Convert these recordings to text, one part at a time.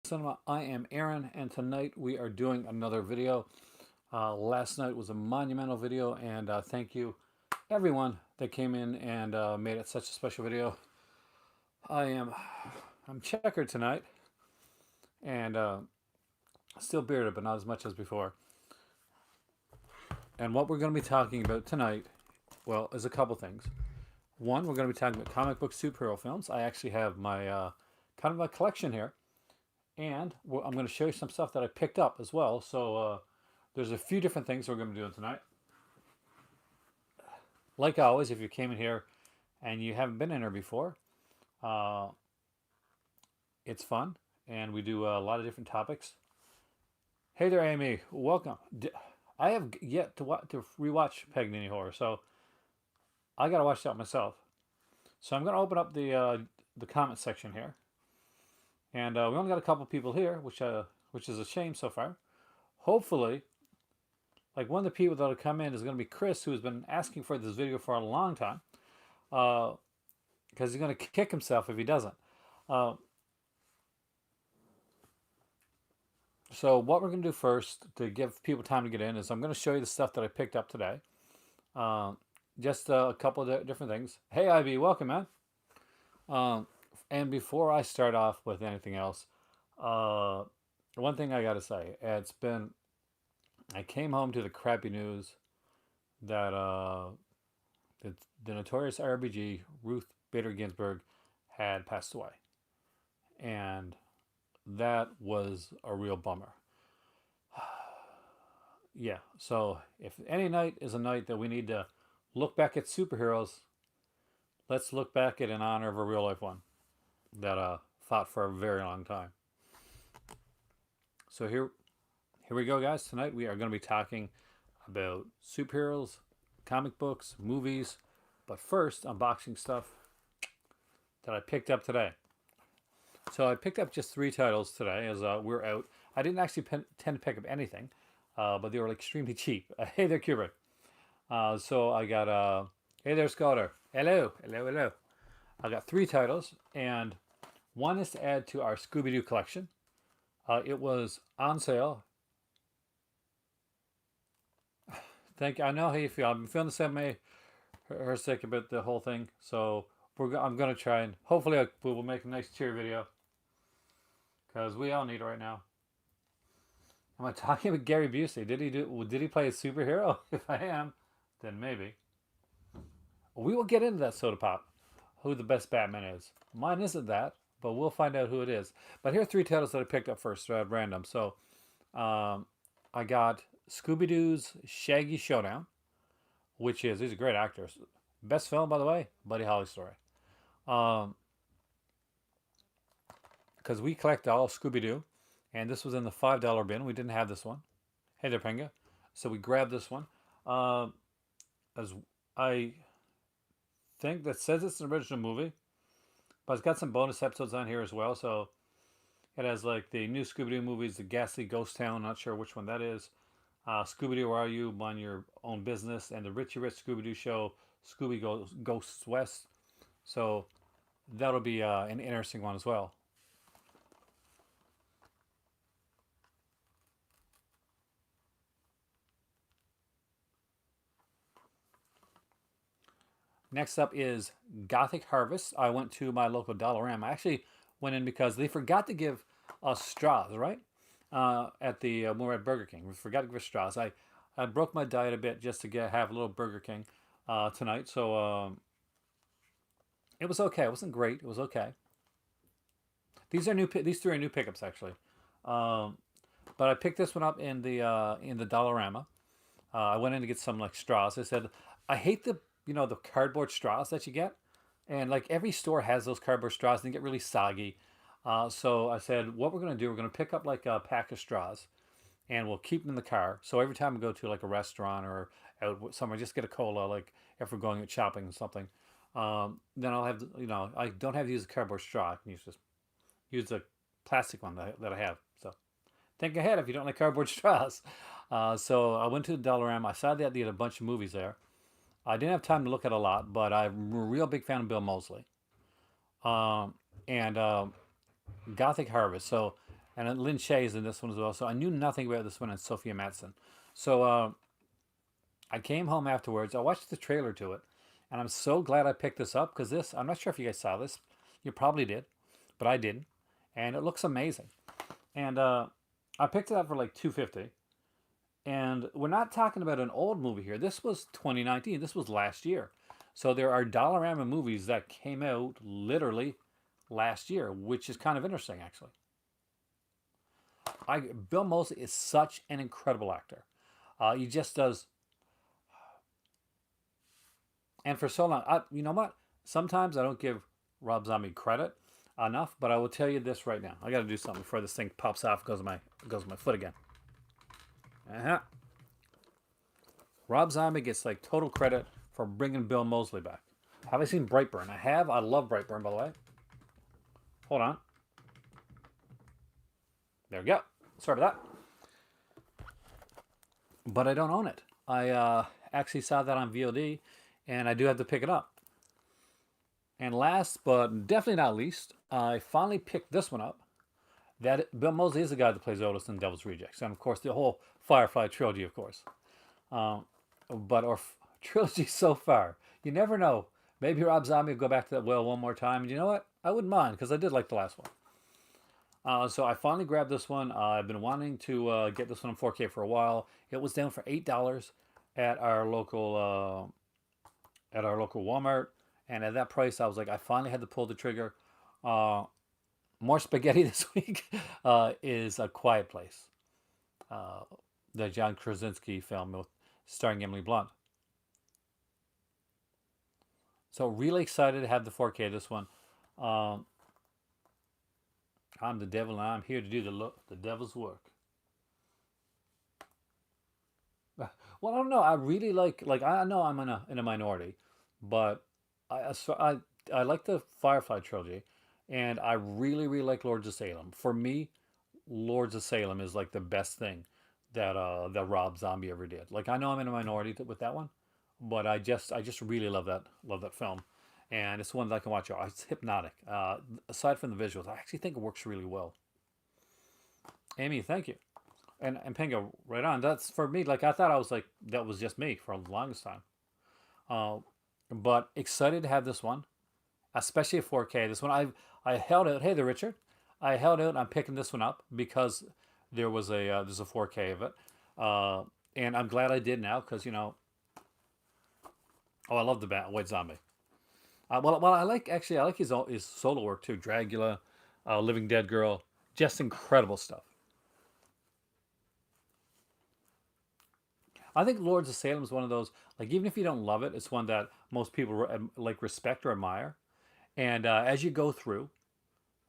Cinema. I am Aaron, and tonight we are doing another video. Last night was a monumental video, and thank you everyone that came in and made it such a special video. I am I'm checkered tonight, and still bearded, but not as much as before. And what we're going to be talking about tonight, well, is a couple things. One, we're going to be talking about comic book superhero films. I actually have my kind of a collection here, and I'm going to show you some stuff that I picked up as well. So there's a few different things we're going to be doing tonight. Like always, if you came in here and you haven't been in here before, uh, it's fun, and we do a lot of different topics. Hey there, Amy. Welcome. I have yet to rewatch Peg Ninny Horror, so I got to watch that myself. So I'm going to open up the comment section here, and we only got a couple people here, which is a shame so far. Hopefully, like one of the people that'll come in is going to be Chris, who has been asking for this video for a long time, because he's going to kick himself if he doesn't. Uh, so what we're going to do first to give people time to get in is I'm going to show you the stuff that I picked up today. Uh, just a couple of different things. Hey, IB, welcome, man. Um, and before I start off with anything else, one thing I got to say, I came home to the crappy news that the notorious RBG Ruth Bader Ginsburg had passed away, and that was a real bummer. Yeah, so if any night is a night that we need to look back at superheroes, let's look back at in honor of a real life one that fought for a very long time. So here we go, guys. Tonight we are going to be talking about superheroes, comic books, movies, but first, unboxing stuff that I picked up today. So I picked up just 3 titles today as we're out. I didn't actually tend to pick up anything, but they were like extremely cheap. Hey there, Kubrick. So I got, hey there, Scotter. Hello, hello, hello. I got 3 titles, and one is to add to our Scooby-Doo collection. It was on sale. Thank you. I know how you feel. I've been feeling the same way her sick about the whole thing. So I'm gonna try and hopefully we will make a nice cheer video because we all need it right now. Am I talking about Gary Busey? Did he play a superhero? If I am, then maybe we will get into that soda pop. Who the best Batman is? Mine isn't that, but we'll find out who it is. But here are 3 titles that I picked up first at random. So I got Scooby Doo's Shaggy Showdown, which is these are great actors. Best film, by the way, Buddy Holly story. Because we collect all Scooby Doo, and this was in the $5 bin. We didn't have this one. Hey there, Penga. So we grabbed this one. As I think that says it's an original movie, but it's got some bonus episodes on here as well. So it has like the new Scooby Doo movies, the Ghastly Ghost Town. Not sure which one that is. Scooby Doo, Where Are You? Mind Your Own Business, and the Richie Rich Scooby Doo Show, Scooby Ghosts West. So that'll be an interesting one as well. Next up is Gothic Harvest. I went to my local Dollarama. I actually went in because they forgot to give us straws, right? At the when we were at Burger King, we forgot to give us straws. I broke my diet a bit just to have a little Burger King tonight, so it was okay. It wasn't great. It was okay. These are new. These 3 are new pickups actually. Um, but I picked this one up in the Dollarama. I went in to get some like straws. I said I hate the cardboard straws that you get, and like every store has those cardboard straws and they get really soggy. So I said, what we're gonna do, we're gonna pick up like a pack of straws, and we'll keep them in the car. So every time we go to like a restaurant or out somewhere, just get a cola. Like if we're going out shopping or something, then I'll have I don't have to use a cardboard straw. I can use a plastic one that I have. So think ahead if you don't like cardboard straws. So I went to the Dollarama. I saw that they had a bunch of movies there. I didn't have time to look at a lot, but I'm a real big fan of Bill Moseley. And Gothic Harvest. So and Lin Shaye is in this one as well. So I knew nothing about this one and Sophia Matson. So I came home afterwards. I watched the trailer to it, and I'm so glad I picked this up because this. I'm not sure if you guys saw this. You probably did, but I didn't, and it looks amazing. And I picked it up for like 250. And we're not talking about an old movie here. This was 2019. This was last year. So there are Dollarama movies that came out literally last year, which is kind of interesting, actually. Bill Moseley is such an incredible actor. He just does, and for so long, you know what? Sometimes I don't give Rob Zombie credit enough, but I will tell you this right now. I got to do something before this thing pops off, goes my foot again. Uh-huh. Rob Zombie gets like total credit for bringing Bill Moseley back. Have I seen Brightburn? I have. I love Brightburn, by the way. Hold on. There we go. Sorry about that. But I don't own it. I actually saw that on VOD, and I do have to pick it up. And last, but definitely not least, I finally picked this one up. That Bill Moseley is the guy that plays Otis in Devil's Rejects, and of course the whole Firefly trilogy, of course. Um, but our trilogy so far, you never know. Maybe Rob Zombie will go back to that well one more time, and you know what? I wouldn't mind because I did like the last one. So I finally grabbed this one. I've been wanting to get this one in 4K for a while. It was down for $8 at our local Walmart, and at that price, I was like, I finally had to pull the trigger. Uh, More spaghetti this week is A Quiet Place, uh, the John Krasinski film with starring Emily Blunt. So really excited to have the 4K this one. Um, I'm the devil and I'm here to do the devil's work. Well, I don't know. I really like I know I'm in a minority, but I like the Firefly trilogy, and I really like Lords of Salem. For me, Lords of Salem is like the best thing that Rob Zombie ever did. Like I know I'm in a minority with that one, but I just really love that film, and it's one that I can watch. It's hypnotic. Aside from the visuals, I actually think it works really well. Amy, thank you. And Pingo, right on. That's for me. Like I thought I was like that was just me for the longest time. Uh, but excited to have this one, especially a 4K. This one I held out. Hey there, Richard. I held out. I'm picking this one up because there's a 4K of it, uh, and I'm glad I did now because I love the White Zombie. Well, I like his solo work too. Dragula, Living Dead Girl, just incredible stuff. I think Lords of Salem is one of those like even if you don't love it, it's one that most people like respect or admire. And as you go through,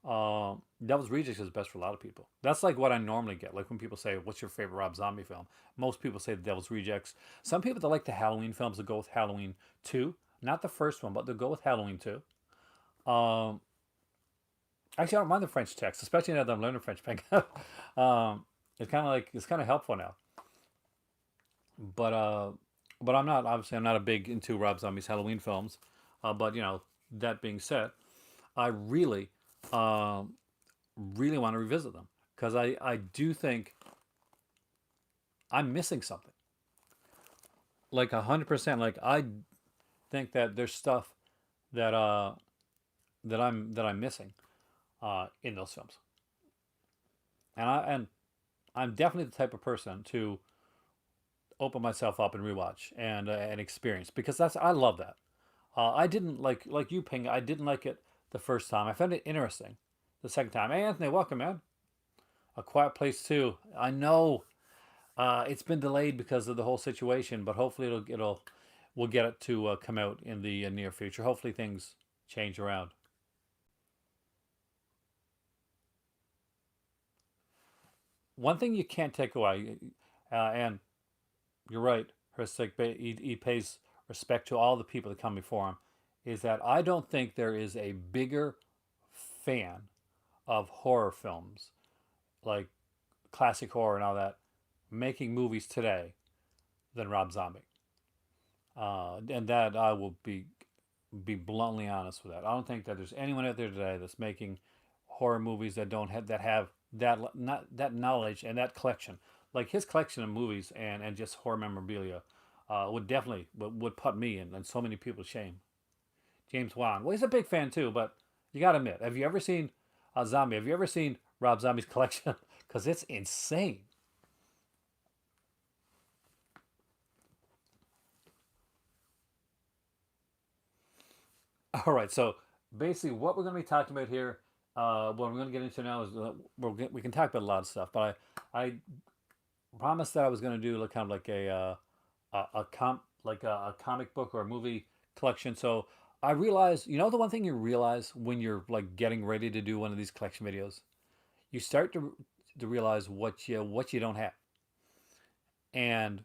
Devil's Rejects is best for a lot of people. That's like what I normally get. Like when people say, "What's your favorite Rob Zombie film?" Most people say The Devil's Rejects. Some people that like the Halloween films will go with Halloween Two, not the first one, but they'll go with Halloween Two. Um, Actually, I don't mind the French text, especially now that I'm learning French. It's kind of helpful now. But I'm not obviously I'm not a big into Rob Zombie's Halloween films. But that being said, I um, really want to revisit them because I do think I'm missing something. Like 100%. Like I think that there's stuff that I'm missing in those films, and I'm definitely the type of person to open myself up and rewatch and experience because that's I love that. I didn't like you, Ping. I didn't like it the first time. I found it interesting the second time. Hey, Anthony, welcome, man. A Quiet Place too. I know it's been delayed because of the whole situation, but hopefully we'll get it to come out in the near future. Hopefully things change around. One thing you can't take away, and you're right, Hristic, he pays respect to all the people that come before him, is that I don't think there is a bigger fan of horror films, like classic horror and all that, making movies today than Rob Zombie. And that I will be bluntly honest with that. I don't think that there's anyone out there today that's making horror movies that don't have that have not that knowledge and that collection. Like his collection of movies and just horror memorabilia would definitely would put me and so many people to shame. James Wan. Well, he's a big fan too, but you got to admit, have you ever seen Zombie? Have you ever seen Rob Zombie's collection? Because it's insane. All right, so basically, what we're going to be talking about here, what we're going to get into now is we can talk about a lot of stuff, but I promised that I was going to do like kind of like a comic book or a movie collection. So I realized, you know, the one thing you realize when you're like getting ready to do one of these collection videos, you start to realize what you don't have. And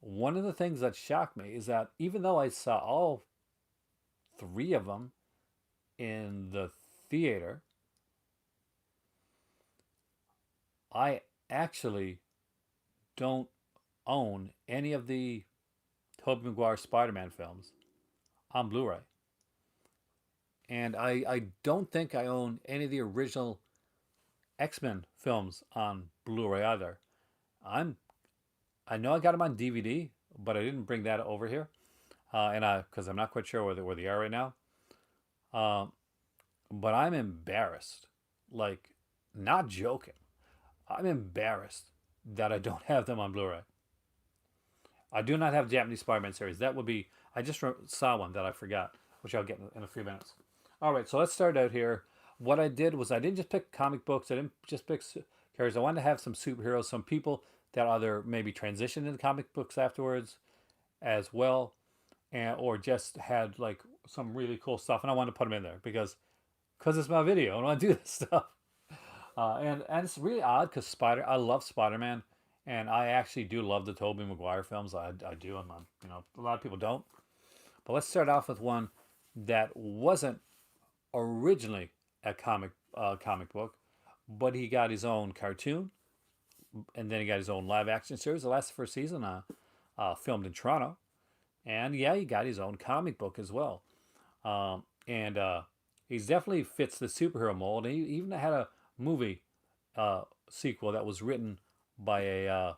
one of the things that shocked me is that even though I saw all three of them in the theater, I actually don't own any of the Tobey Maguire Spider-Man films on Blu-ray, and I don't think I own any of the original X-Men films on Blu-ray either. I'm I know I got them on DVD, but I didn't bring that over here, and I because I'm not quite sure where they are right now. Um, but I'm embarrassed, like not joking. I'm embarrassed that I don't have them on Blu-ray. I do not have Japanese Spider-Man series. That would be. I just saw one that I forgot, which I'll get in a few minutes. All right, so let's start out here. What I did was I didn't just pick comic books. I didn't just pick characters. I wanted to have some superheroes, some people that either maybe transitioned into comic books afterwards, as well, and or just had like some really cool stuff, and I wanted to put them in there because it's my video and I want to do this stuff. And it's really odd because I love Spider Man, and I actually do love the Tobey Maguire films. I do, and you know a lot of people don't. But let's start off with one that wasn't originally a comic book, but he got his own cartoon, and then he got his own live action series. The last first season, filmed in Toronto, and yeah, he got his own comic book as well. And He definitely fits the superhero mold. And he even had a movie sequel that was written by a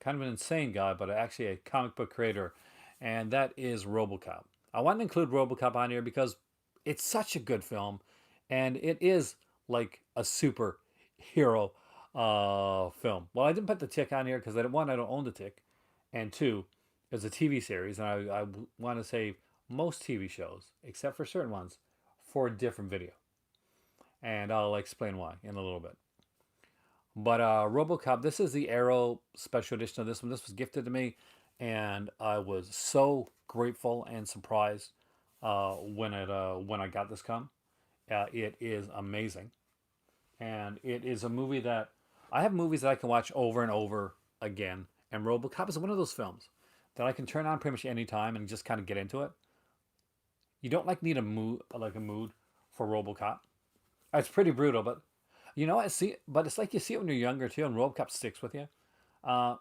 kind of an insane guy, but actually a comic book creator, and that is RoboCop. I want to include RoboCop on here because it's such a good film, and it is like a superhero film. Well, I didn't put the Tick on here because one, I don't own the Tick, and two, it's a TV series, and I want to save most TV shows, except for certain ones, for a different video, and I'll explain why in a little bit. But RoboCop, this is the Arrow special edition of this one. This was gifted to me, and I was so grateful and surprised when I got this come. It is amazing, and it is a movie that I have movies that I can watch over and over again, and RoboCop is one of those films that I can turn on pretty much any time and just kind of get into it. You don't like need a mood for RoboCop. It's pretty brutal, but you know, but it's like you see it when you're younger too, and RoboCop sticks with you. Uh,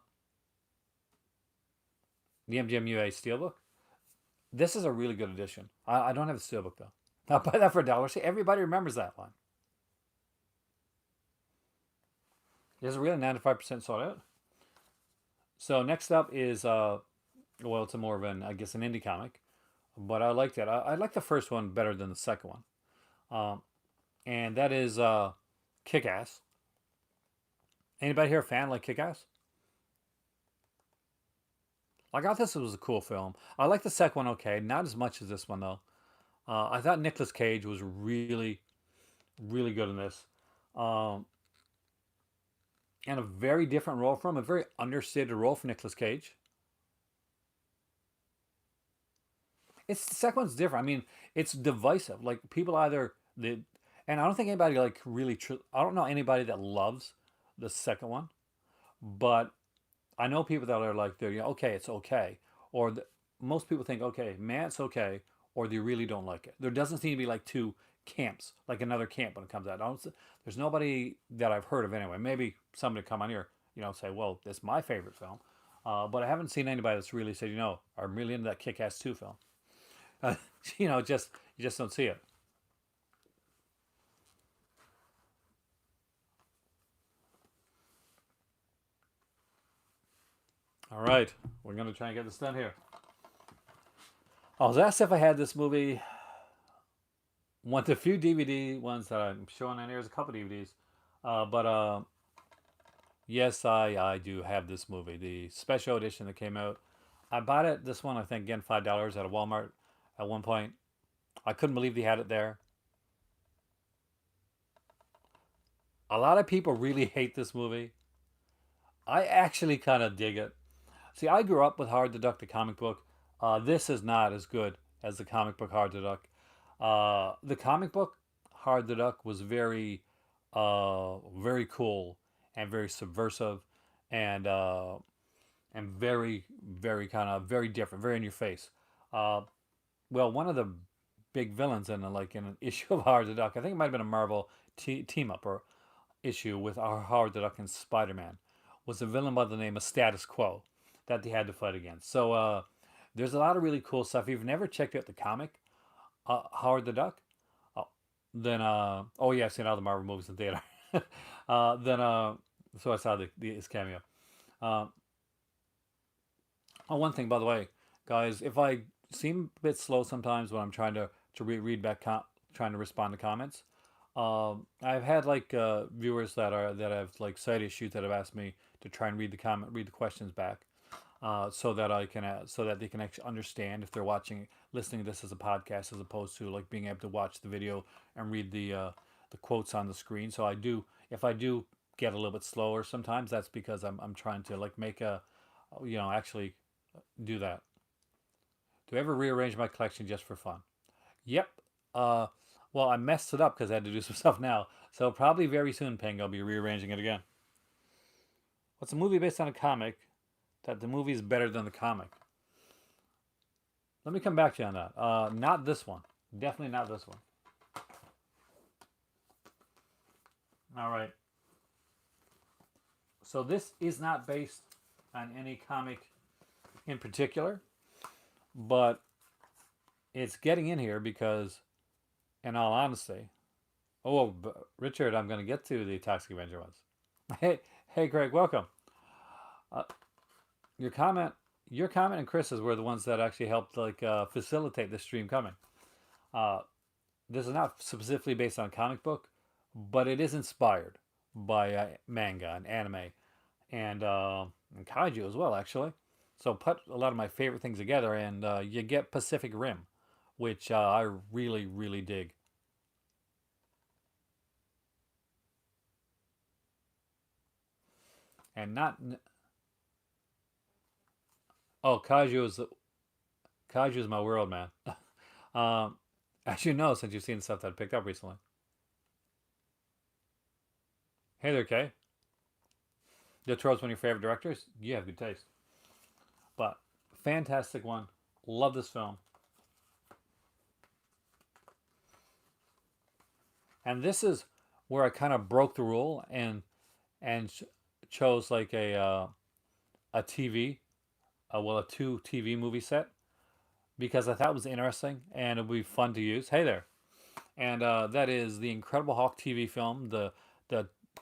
the MGMUA Steelbook. This is a really good edition. I don't have the Steelbook though. I'll buy that for $1. See, everybody remembers that one. It's really 95% sold out. So next up is well, it's a more of an I guess an indie comic, but I like that. I like the first one better than the second one, um, and that is Kick Ass. Anybody here a fan like Kick Ass? I thought this was a cool film. I like the second one okay, not as much as this one though. I thought Nicolas Cage was really good in this, um, and a very different role from a very understated role for Nicolas Cage. It's the second one's different. I mean, it's divisive. Like people either the, and I don't think anybody like really. I don't know anybody that loves the second one, but I know people that are like they're okay, it's okay, or most people think okay, man, it's okay, or they really don't like it. There doesn't seem to be like two camps, like another camp when it comes out. There's nobody that I've heard of anyway. Maybe somebody come on here, say, well, it's my favorite film, but I haven't seen anybody that's really said, I'm really into that Kick-Ass 2 film. Uh, you just don't see it. All right, we're gonna try and get this done here. I was asked if I had this movie. One of the few DVD ones that I'm showing on here is a couple DVDs, but yes, I do have this movie, the special edition that came out. I bought it. This one I think again $5 at a Walmart at one point. I couldn't believe they had it there. A lot of people really hate this movie. I actually kind of dig it. See, I grew up with Howard the Duck, the comic book. This is not as good as the comic book Howard the Duck. The comic book Howard the Duck was very cool and very subversive, and very kind of very different, very in your face. Uh, well, one of the big villains in in an issue of Howard the Duck, I think it might have been a Marvel team up or issue with our Howard the Duck and Spider Man, was a villain by the name of Status Quo that they had to fight against. So there's a lot of really cool stuff. If you've never checked out the comic Howard the Duck, then oh yeah, I've seen all the Marvel movies in theater. Then so I saw his cameo. Uh, oh, one thing by the way, guys, if I seem a bit slow sometimes when I'm trying to read back trying to respond to comments, I've had viewers that have like side issues that have asked me to try and read the questions back, so that I can so that they can actually understand if they're listening to this as a podcast as opposed to like being able to watch the video and read the quotes on the screen. So I do if I do get a little bit slower sometimes, that's because I'm trying to like make a actually do that. Do I ever rearrange my collection just for fun? Yep. Uh, well, I messed it up because I had to do some stuff now. So probably very soon, Ping, I'll be rearranging it again. What's a movie based on a comic that the movie is better than the comic? Let me come back to you on that. Not this one. Definitely not this one. All right. So this is not based on any comic in particular, but it's getting in here because, in all honesty, oh, Richard, I'm going to get to the Toxic Avenger ones. Hey, Greg, welcome. Uh, your comment, your comment, and Chris's were the ones that actually helped facilitate the stream coming. Uh, this is not specifically based on a comic book, but it is inspired by manga and anime and kaiju as well, actually. So put a lot of my favorite things together, and you get Pacific Rim, which I really dig. And not oh, kaiju is my world, man. um, as you know, since you've seen stuff that I picked up recently. Hey there, Kay. Del Toro's one of your favorite directors. You have good taste, but fantastic one. Love this film, and this is where I kind of broke the rule and chose like a TV, a two TV movie set because I thought it was interesting and it would be fun to use. Hey there, and that is the Incredible Hulk TV film, the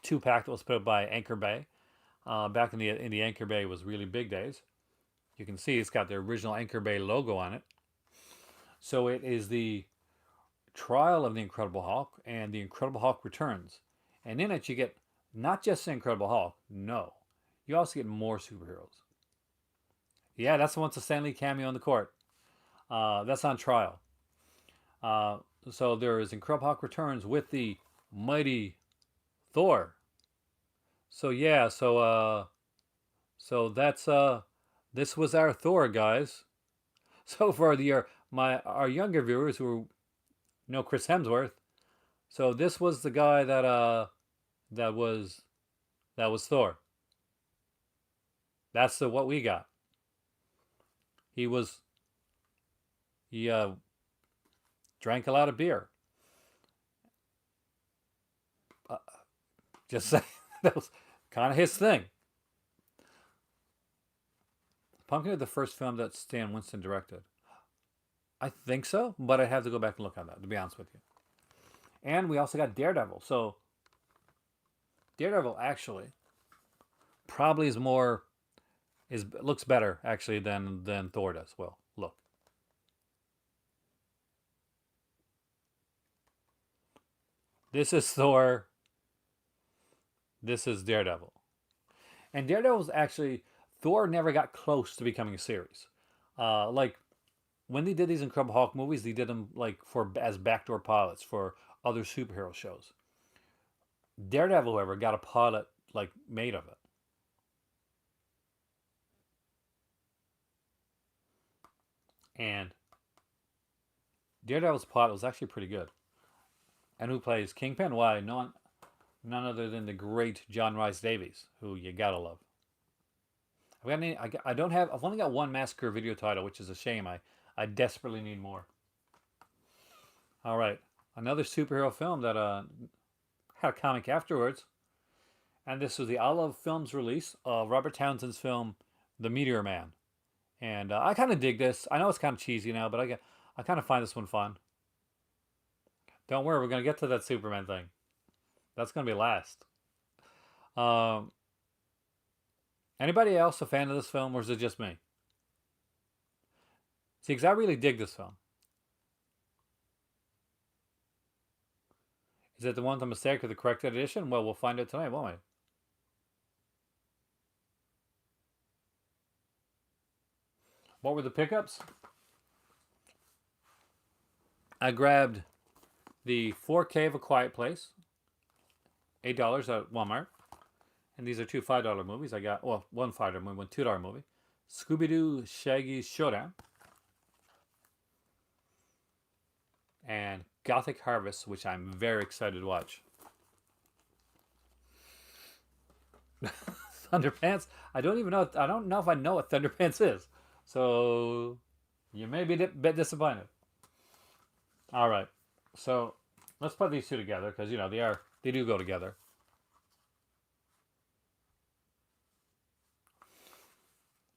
two pack that was put out by Anchor Bay. Back in the Anchor Bay was really big days. You can see it's got the original Anchor Bay logo on it. So it is the trial of the Incredible Hulk and the Incredible Hulk returns, and in it you get not just the Incredible Hulk. No, you also get more superheroes. Yeah, that's the one with the Stanley cameo in the court. That's on trial. Uh, so there is Incredible Hulk returns with the mighty Thor. So yeah, so that's this was our Thor, guys. So for the my our younger viewers who know Chris Hemsworth, so this was the guy that was that was Thor. That's the what we got. He was he drank a lot of beer. Uh, just saying that was kind of his thing. Pumpkinhead, the first film that Stan Winston directed. I think so, but I have to go back and look on that to be honest with you. And we also got Daredevil. So Daredevil actually probably is more is looks better actually than Thor does. Well, look, this is Thor. This is Daredevil. And Daredevil's actually Thor never got close to becoming a series. Like when they did these Incredible Hulk movies, they did them like for as backdoor pilots for other superhero shows. Daredevil, however, got a pilot like made of it, and Daredevil's pilot was actually pretty good. And who plays Kingpin? Why, none other than the great John Rice Davies, who you gotta love. I don't have. I've only got one Massacre video title, which is a shame. I desperately need more. All right, another superhero film that had a comic afterwards, and this was the Olive Films release of Robert Townsend's film, The Meteor Man. And I kind of dig this. I know it's kind of cheesy now, but I kind of find this one fun. Don't worry, we're gonna get to that Superman thing. That's gonna be last. Um, Anybody else a fan of this film, or is it just me? See, because I really dig this film. Is it the one with the mistake or the corrected edition? Well, we'll find out tonight, won't we? What were the pickups? I grabbed the 4K of A Quiet Place, $8 at Walmart. And these are two $5 movies. I got, well, one $5 movie, one $2 movie. Scooby Doo Shaggy's Showdown. And Gothic Harvest, which I'm very excited to watch. Thunderpants. I don't even know. I don't know if I know what Thunderpants is. So you may be a bit disappointed. All right. So let's put these two together because they do go together.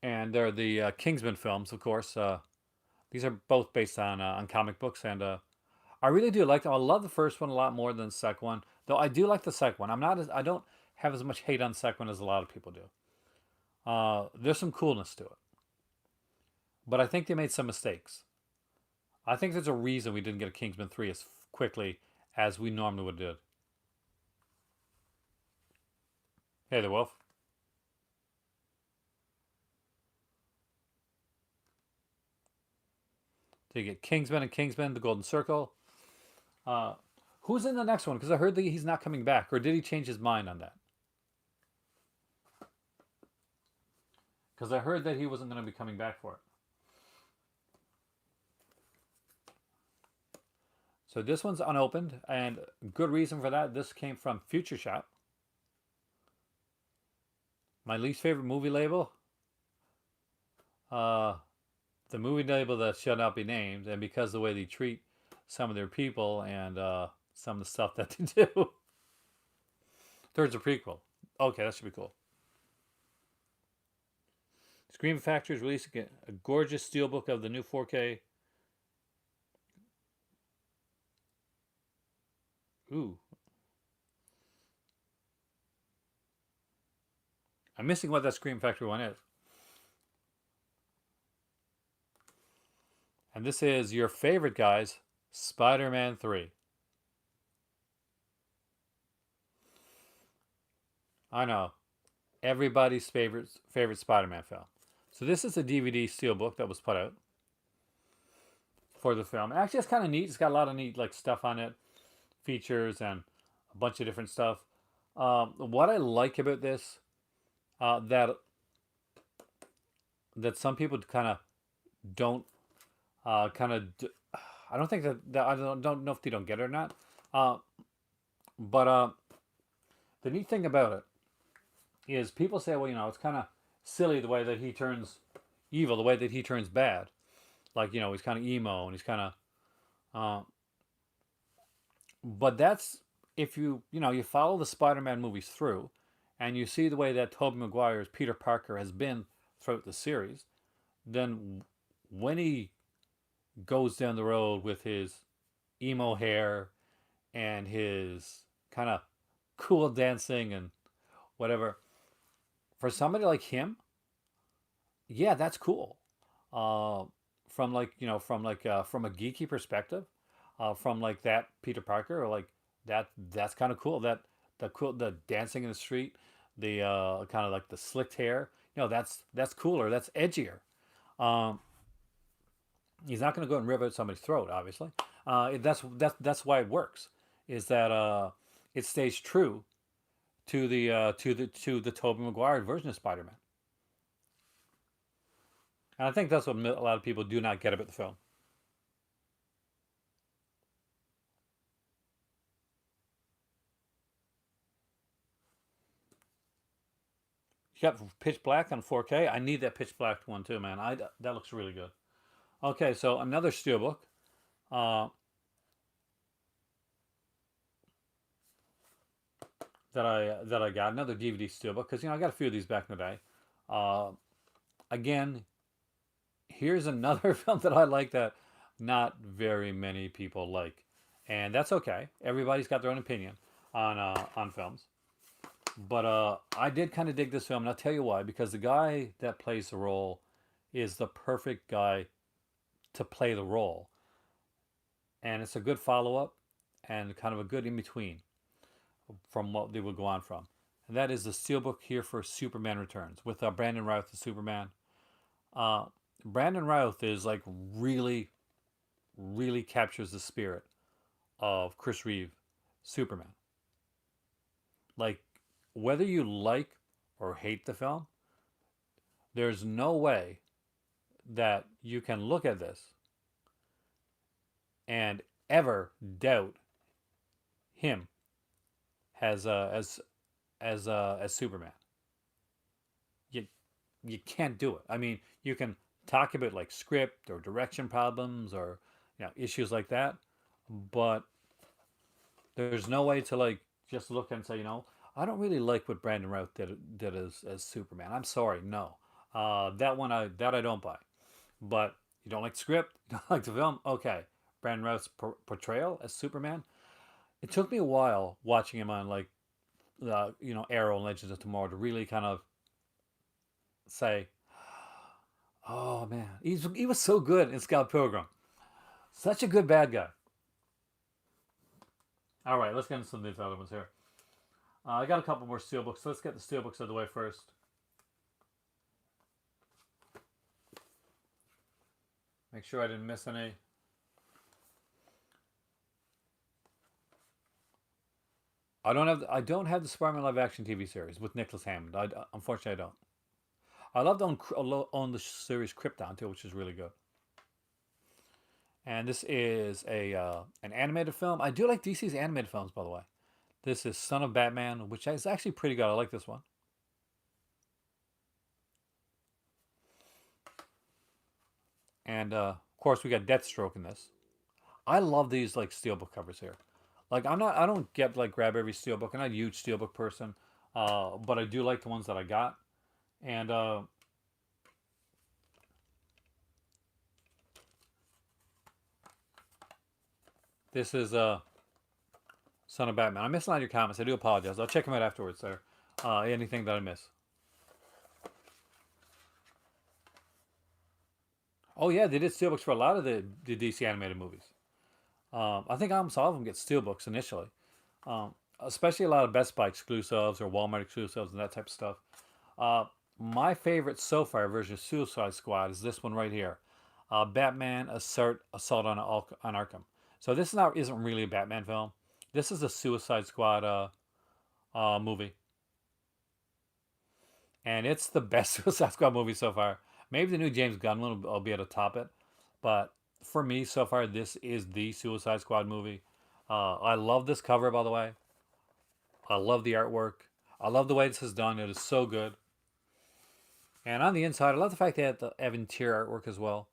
And they're the Kingsman films, of course. These are both based on comic books, and I really do like them. I love the first one a lot more than the second one, though I do like the second one. I don't have as much hate on the second one as a lot of people do. There's some coolness to it, but I think they made some mistakes. I think there's a reason we didn't get a Kingsman 3 as quickly as we normally would have did. Hey there, Wolf. So you get Kingsman and Kingsman, The Golden Circle. Uh, who's in the next one? Because I heard that he's not coming back, or did he change his mind on that? Because I heard that he wasn't going to be coming back for it. So this one's unopened, and good reason for that. This came from Future Shop. My least favorite movie label. Uh, the movie label that shall not be named, and because of the way they treat some of their people and some of the stuff that they do. Third's a prequel. Okay, that should be cool. Scream Factory is releasing a gorgeous steelbook of the new 4K. Ooh. I'm missing what that Scream Factory one is. And this is your favorite guys, Spider-Man 3. I know. Everybody's favorite Spider-Man film. So this is a DVD steelbook that was put out for the film. Actually, it's kind of neat. It's got a lot of neat like stuff on it, features and a bunch of different stuff. What I like about this, that some people kind of don't kind of. I don't think that I don't know if they don't get it or not. But the neat thing about it is people say, well, it's kind of silly the way that he turns evil, the way that he turns bad. Like, he's kind of emo and he's kind of. But that's if you follow the Spider-Man movies through, and you see the way that Tobey Maguire's Peter Parker has been throughout the series, then when he goes down the road with his emo hair and his kind of cool dancing and whatever, for somebody like him, yeah, that's cool. Uh, from like from a geeky perspective, from like that Peter Parker, or like that's kind of cool. That the dancing in the street, the kind of like the slicked hair. That's cooler. That's edgier. Um, he's not going to go and rip out somebody's throat, obviously. That's why it works. Is that it stays true to the Tobey Maguire version of Spider-Man, and I think that's what a lot of people do not get about the film. You got Pitch Black on 4K. I need that Pitch Black one too, man. That looks really good. Okay, so another steelbook uh, that I got another DVD steelbook because I got a few of these back in the day. Uh, Again, here's another film that I like that not very many people like, and that's okay. Everybody's got their own opinion on films. But I did kind of dig this film, and I'll tell you why. Because the guy that plays the role is the perfect guy to play the role, and it's a good follow up, and kind of a good in between from what they would go on from. And that is the steelbook here for Superman Returns with Brandon Routh as Superman. Uh, Brandon Routh is like really, really captures the spirit of Chris Reeve Superman. Like, whether you like or hate the film, there's no way that you can look at this and ever doubt him as as Superman. You you can't do it. I mean, you can talk about like script or direction problems or issues like that, but there's no way to like just look and say, I don't really like what Brandon Routh did as Superman. I'm sorry, no. That I don't buy. But you don't like the script, you don't like the film. Okay, Brandon Routh's portrayal as Superman. It took me a while watching him on like Arrow and Legends of Tomorrow to really kind of say, oh man, he was so good in Scott Pilgrim. Such a good bad guy. All right, let's get into some of these other ones here. I got a couple more steelbooks. So let's get the steelbooks out of the way first. Make sure I didn't miss any. I don't have the Spider-Man live action TV series with Nicholas Hammond. Unfortunately I don't. I love to own the series Krypton too, which is really good. And this is a an animated film. I do like DC's animated films, by the way. This is Son of Batman, which is actually pretty good. I like this one. And of course, we got Deathstroke in this. I love these like steelbook covers here. Like I don't get like grab every steelbook. I'm not a huge steelbook person, but I do like the ones that I got. And this is Son of Batman. I missed a lot of your comments. I do apologize. I'll check them out afterwards there. Anything that I miss. Oh yeah, they did steelbooks for a lot of the DC animated movies. I think almost all of them get steelbooks initially, especially a lot of Best Buy exclusives or Walmart exclusives and that type of stuff. Uh, my favorite so far version of Suicide Squad is this one right here, Batman Assault on Arkham. So this not isn't really a Batman film. This is a Suicide Squad movie, and it's the best Suicide Squad movie so far. Maybe the new James Gunn one will be able to top it, but for me so far, this is the Suicide Squad movie. I love this cover, by the way. I love the artwork. I love the way this is done. It is so good. And on the inside, I love the fact they have interior artwork as well.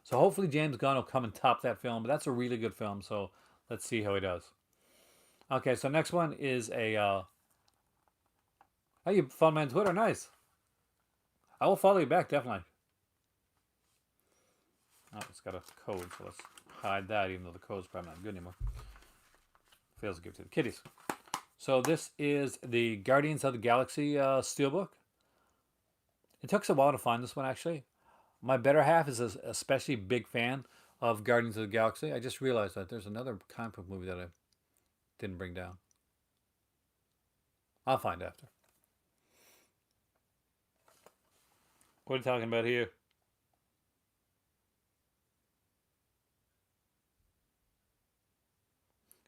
So hopefully James Gunn will come and top that film. But that's a really good film. So let's see how he does. Okay, so next one is a. Oh, you follow me on Twitter? Nice. I will follow you back, definitely. Oh, it's got a code, so let's hide that, even though the code's probably not good anymore. Fails to give it to the kitties. So this is the Guardians of the Galaxy steelbook. It took us a while to find this one actually. My better half is especially big fan of Guardians of the Galaxy. I just realized that there's another comic book movie that I didn't bring down. I'll find after. What are you talking about here?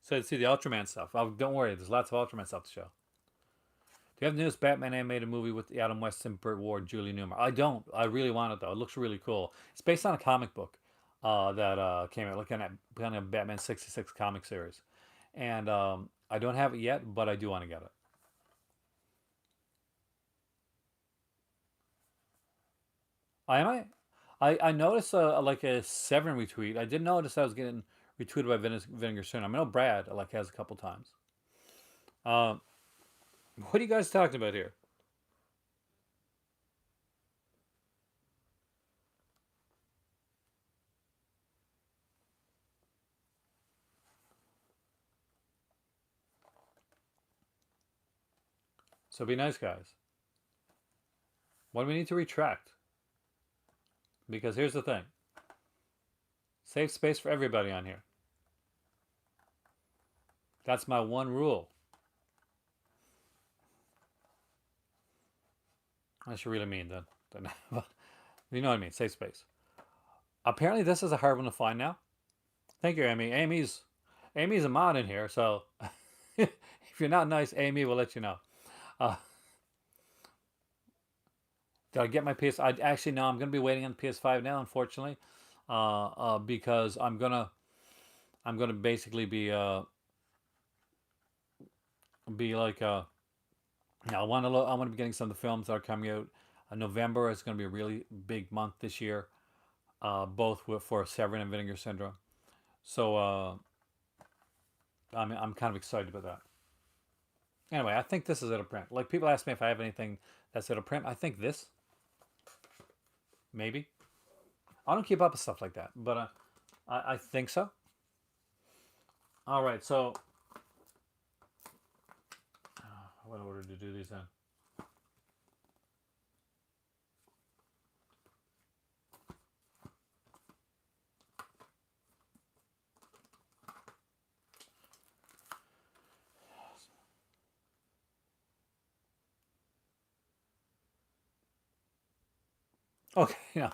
So see the Ultraman stuff. Oh, don't worry, there's lots of Ultraman stuff to show. Do you have the newest Batman animated movie with Adam West and Burt Ward, Julie Newmar? I don't. I really want it though. It looks really cool. It's based on a comic book that came out, looking at kind of Batman '66 comic series, and I don't have it yet, but I do want to get it. I am I noticed like a Severin retweet. I did notice I was getting retweeted by Vinegar Soon. I know Brad like has a couple times. Um, what are you guys talking about here? So be nice, guys. What do we need to retract? Because here's the thing: safe space for everybody on here. That's my one rule. Unless you really mean then you know what I mean. Safe space. Apparently, this is a hard one to find now. Thank you, Amy. Amy's a mod in here, so if you're not nice, Amy will let you know. Uh, did I get my PS? I actually no. I'm gonna be waiting on the PS5 now, unfortunately, because I'm gonna basically be like I want to be getting some of the films that are coming out. November is going to be a really big month this year, both for Severin and Vinegar Syndrome. So I'm kind of excited about that. Anyway, I think this is out of print. Like people ask me if I have anything that's out of print. I think this maybe. I don't keep up with stuff like that, but I think so. All right, so what order to do these in? Okay, yeah.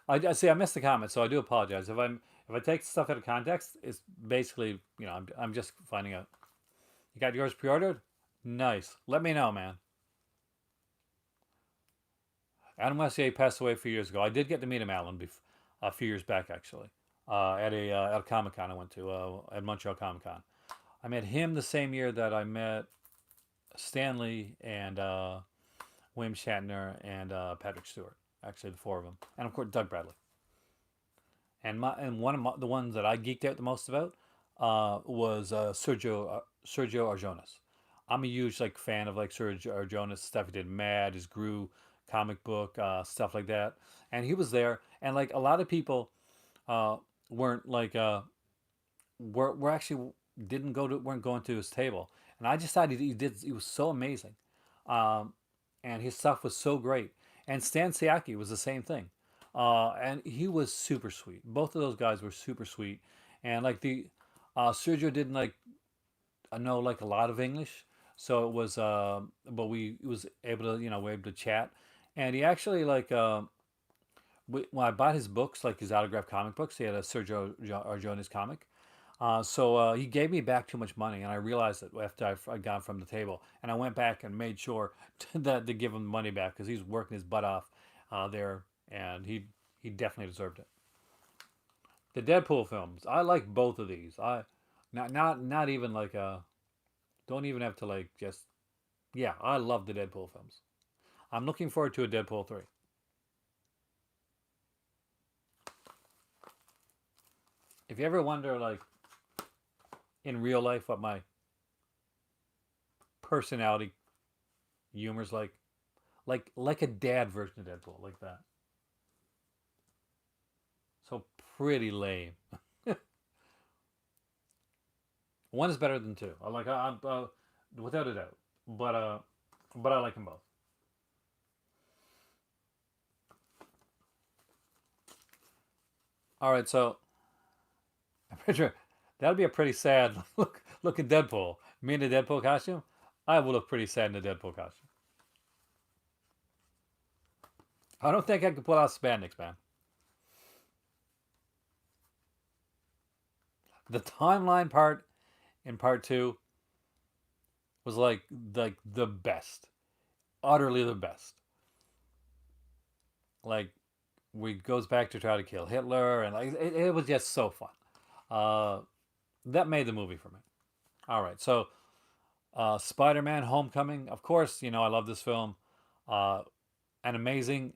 I see. I missed the comment, so I do apologize. If I take stuff out of context, it's basically I'm just finding out. You got yours pre-ordered? Nice. Let me know, man. Adam Westier passed away a few years ago. I did get to meet him, Alan, a few years back actually, at a Comic Con I went to at Montreal Comic Con. I met him the same year that I met Stanley and William Shatner and Patrick Stewart. Actually, the four of them, and of course Doug Bradley. And one of the ones that I geeked out the most about was Sergio Arjonas. I'm a huge like fan of like Sergio Arjonas stuff. He did Mad, his Gru comic book stuff like that, and he was there. And like a lot of people uh, weren't like were actually didn't go to weren't going to his table, and I just thought he was so amazing, um, and his stuff was so great. And Stan Siaki was the same thing, and he was super sweet. Both of those guys were super sweet, and like the Sergio didn't like know like a lot of English, so it was but we was able to we're able to chat, and he actually like when I bought his books like his autographed comic books, he had a Sergio Arjonis comic. So he gave me back too much money, and I realized it after I got from the table. And I went back and made sure to give him the money back because he's working his butt off there, and he definitely deserved it. The Deadpool films, I like both of these. I not even like don't even have to like just yeah. I love the Deadpool films. I'm looking forward to a Deadpool 3. If you ever wonder like in real life what my personality humor's like a dad version of Deadpool, like that. So pretty lame. One is better than two. I like. without a doubt. But I like them both. All right, so I'm pretty sure that'll be a pretty sad look at Deadpool. Me in the Deadpool costume, I will look pretty sad in the Deadpool costume. I don't think I could pull out spandex, man. The timeline part in part two was like the best, utterly the best. Like we goes back to try to kill Hitler, and like it was just so fun. Uh, that made the movie for me. All right, so Spider-Man: Homecoming. Of course, I love this film. Uh, an amazing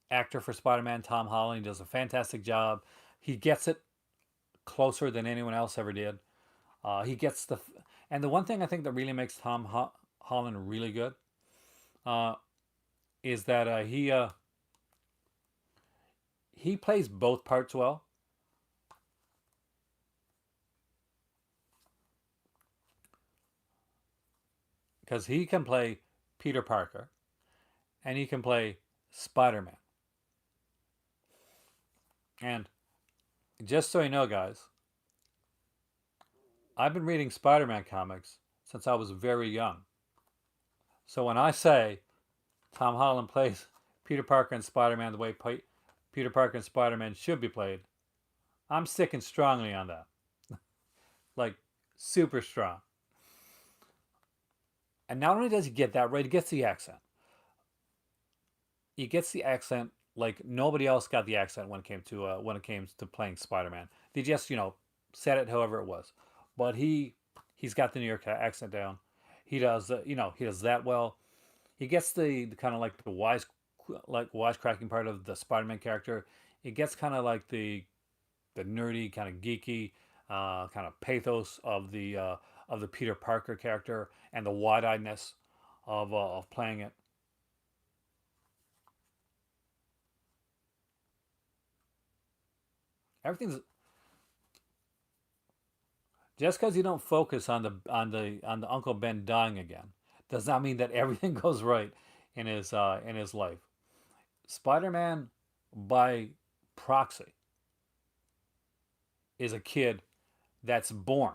actor for Spider-Man, Tom Holland. He does a fantastic job. He gets it closer than anyone else ever did. He gets and the one thing I think that really makes Holland really good uh, is that he plays both parts well because he can play Peter Parker and he can play Spider-Man. And just so you know, guys, I've been reading Spider-Man comics since I was very young. So when I say Tom Holland plays Peter Parker and Spider-Man the way Peter Parker and Spider-Man should be played, I'm sticking strongly on that. Like super strong. And not only does he get that right, he gets the accent. He gets the accent like nobody else got the accent when it came to playing Spider-Man. They just said it however it was, but he's got the New York accent down. He does he does that well. He gets the kind of like the wisecracking part of the Spider-Man character. It gets kind of like the nerdy kind of geeky kind of pathos of the Peter Parker character and the wide-eyedness of playing it. Everything's just because you don't focus on the Uncle Ben dying again does not mean that everything goes right in his life. Spider-Man, by proxy, is a kid that's born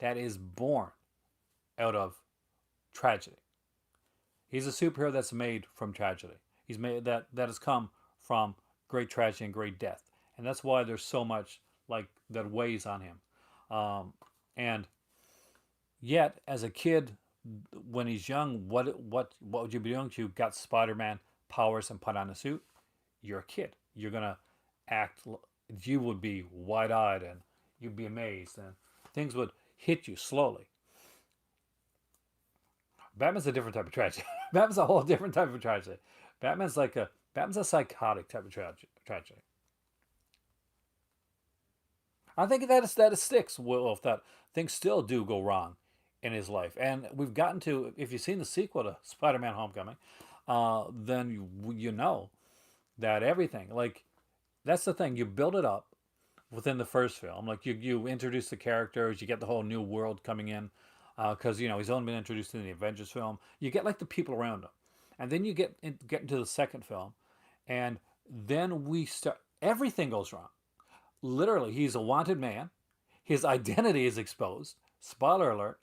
that is born out of tragedy. He's a superhero that's made from tragedy. He's made that has come from great tragedy and great death, and that's why there's so much like that weighs on him. Um, and yet, as a kid, when he's young, what would you be doing? You got Spider-Man powers and put on a suit. You're a kid. You're gonna act. You would be wide-eyed and you'd be amazed, and things would hit you slowly. Batman's a different type of tragedy. Batman's a whole different type of tragedy. Batman's a psychotic type of tragedy. I think that it sticks. Well, if that things still do go wrong in his life, and we've gotten to if you've seen the sequel to Spider-Man: Homecoming, then you know that everything like that's the thing. You build it up within the first film. Like you introduce the characters, you get the whole new world coming in, because he's only been introduced in the Avengers film. You get like the people around him, and then you get into the second film, and then we start. Everything goes wrong. Literally, he's a wanted man. His identity is exposed. Spoiler alert.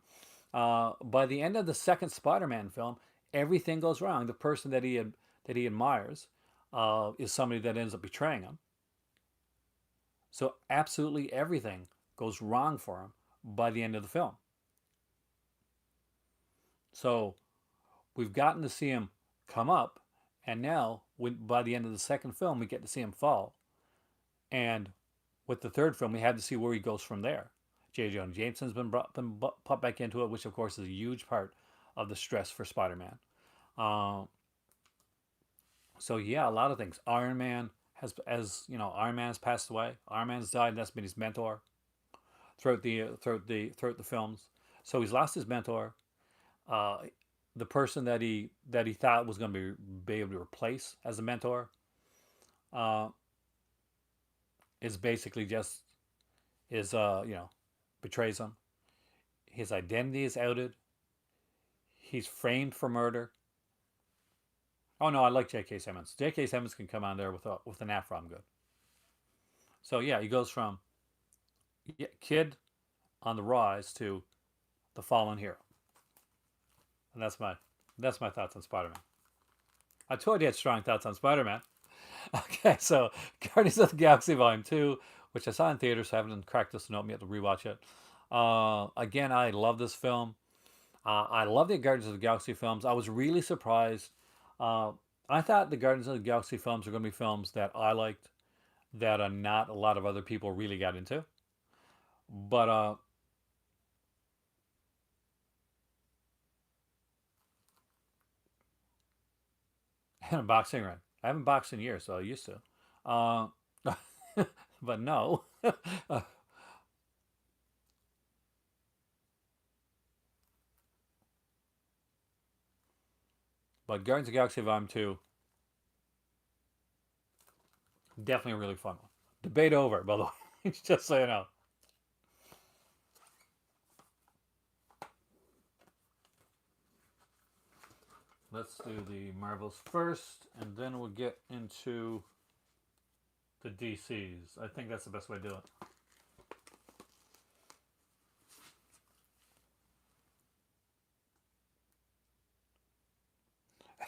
By the end of the second Spider-Man film, everything goes wrong. The person that he admires is somebody that ends up betraying him. So absolutely everything goes wrong for him by the end of the film. So we've gotten to see him come up, and now by the end of the second film, we get to see him fall. And with the third film, we had to see where he goes from there. J. Jonah Jameson's been put back into it, which of course is a huge part of the stress for Spider-Man. Uh, so yeah, a lot of things. Iron Man as Iron Man has passed away. Iron Man's died. And that's been his mentor throughout the films. So he's lost his mentor. Uh, the person that he thought was going to be able to replace as a mentor uh, is basically just is betrays him. His identity is outed. he's framed for murder. Oh no, I like J.K. Simmons. J.K. Simmons can come on there with an afro. I'm good. So yeah, he goes from kid on the rise to the fallen hero, and that's my thoughts on Spider-Man. I told you I had strong thoughts on Spider-Man. Okay, so Guardians of the Galaxy Volume 2, which I saw in theaters, so I haven't cracked this note yet to rewatch it. Again, I love this film. I love the Guardians of the Galaxy films. I was really surprised. Uh, I thought the Guardians of the Galaxy films are going to be films that I liked, that not a lot of other people really got into. But in a boxing ring, I haven't boxed in years, so I used to. Uh, but no. But Guardians of the Galaxy Volume 2, definitely a really fun one. Debate over, by the way, just so you know. Let's do the Marvels first, and then we'll get into the DCs. I think that's the best way to do it.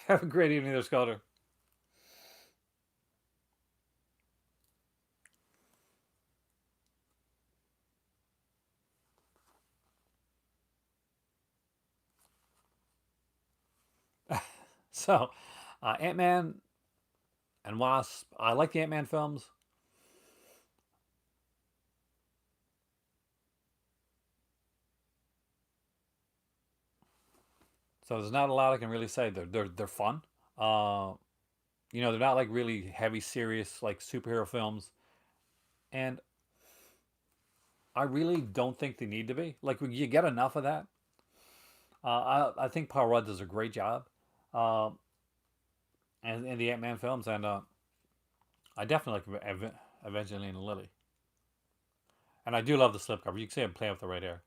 Have a great evening there, Sculptor. So, Ant Man and Wasp. I like the Ant Man films. So there's not a lot I can really say. They're fun. Uh, they're not like really heavy, serious like superhero films, and I really don't think they need to be. Like you get enough of that. I think Paul Rudd does a great job, uh, and in the Ant Man films, and I definitely like Evangeline Lilly, and I do love the slipcover. You can see him playing with the right hair.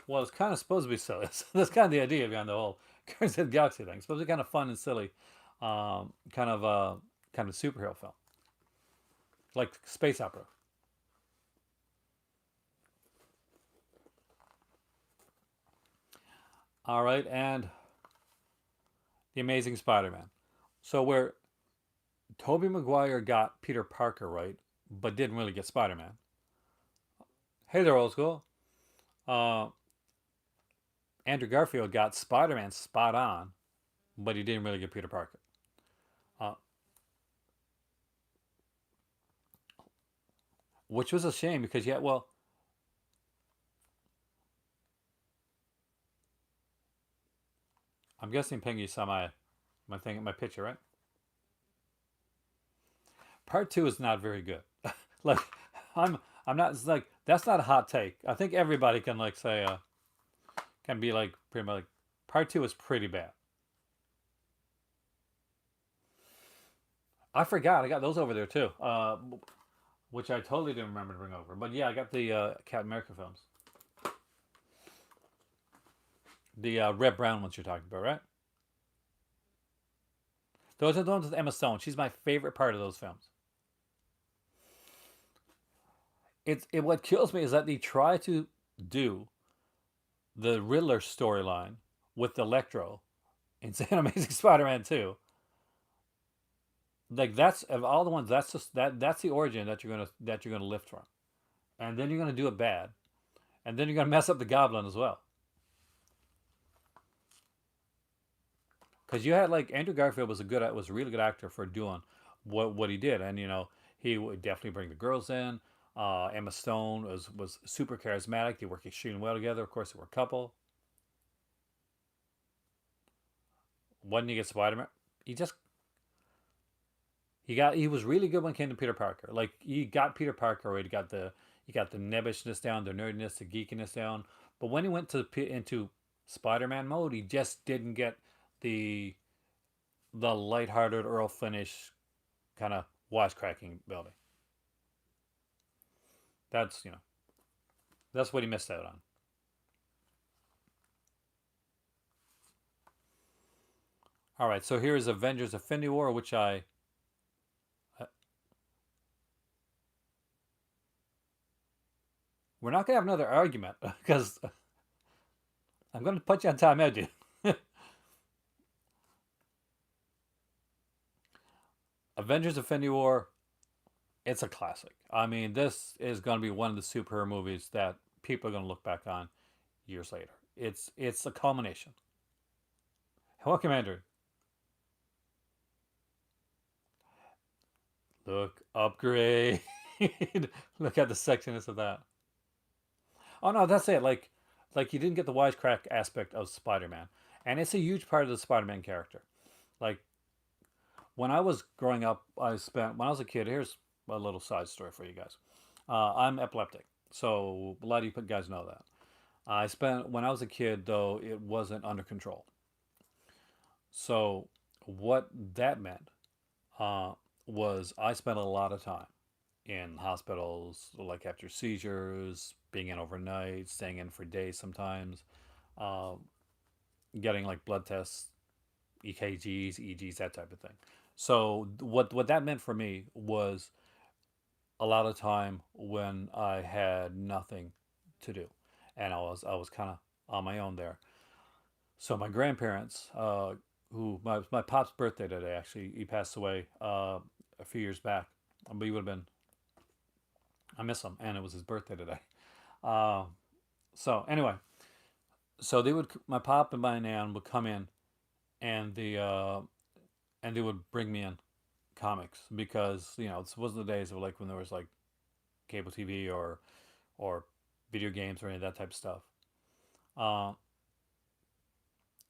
Well, it's kind of supposed to be silly. That's kind of the idea behind the whole Guardians of the Galaxy thing. It's supposed to be kind of fun and silly, kind of superhero film, like space opera. All right, and the Amazing Spider-Man. So where Tobey Maguire got Peter Parker right, but didn't really get Spider-Man. Hey there, old school. Uh, Andrew Garfield got Spider-Man spot on, but he didn't really get Peter Parker. Uh, which was a shame because yeah, well, I'm guessing Pingy saw my thing, my picture, right? Part two is not very good. Like, I'm not. It's like that's not a hot take. I think everybody can like say can be like pretty much like part two is pretty bad. I forgot I got those over there too, which I totally didn't remember to bring over. But yeah, I got the Captain America films, the Red Brown ones you're talking about, right? Those are the ones with Emma Stone. She's my favorite part of those films. What kills me is that they try to do the Riddler storyline with Electro in Amazing Spider-Man 2. Like that's of all the ones, that's the origin that you're gonna lift from, and then you're gonna do it bad, and then you're gonna mess up the Goblin as well. Because you had like Andrew Garfield was a really good actor for doing what he did, and he would definitely bring the girls in. Emma Stone was super charismatic. They work extremely well together. Of course, they were a couple. When you get Spider Man, he just he was really good when it came to Peter Parker. Like he got Peter Parker right. He got the nebbishness down, the nerdiness, the geekiness down. But when he went into Spider-Man mode, he just didn't get the the lighthearted Earl Finish kind of wisecracking ability. That's. That's what he missed out on. All right, so here is Avengers: Infinity War, which uh, we're not gonna have another argument because I'm gonna put you on time out, dude. Avengers: Infinity War, it's a classic. I mean, this is gonna be one of the superhero movies that people are gonna look back on years later. It's a culmination. Welcome, Andrew. Look, upgrade. Look at the sexiness of that. Oh no, that's it. Like you didn't get the wisecrack aspect of Spider-Man, and it's a huge part of the Spider-Man character. Like when I was growing up, I spent when I was a kid. Here's a little side story for you guys. I'm epileptic, so a lot of you guys know that. I spent when I was a kid, though it wasn't under control. So what that meant uh, was I spent a lot of time in hospitals, like after seizures, being in overnight, staying in for days sometimes, uh, getting like blood tests, EKGs, EGs, that type of thing. So what that meant for me was a lot of time when I had nothing to do, and I was kind of on my own there. So my grandparents, who my pop's birthday today, actually he passed away a few years back, but he would have been, I miss him, and it was his birthday today. Uh, so anyway, so they would my pop and my nan would come in, and they would bring me in comics because this wasn't the days of like when there was like cable TV or video games or any of that type of stuff. Uh,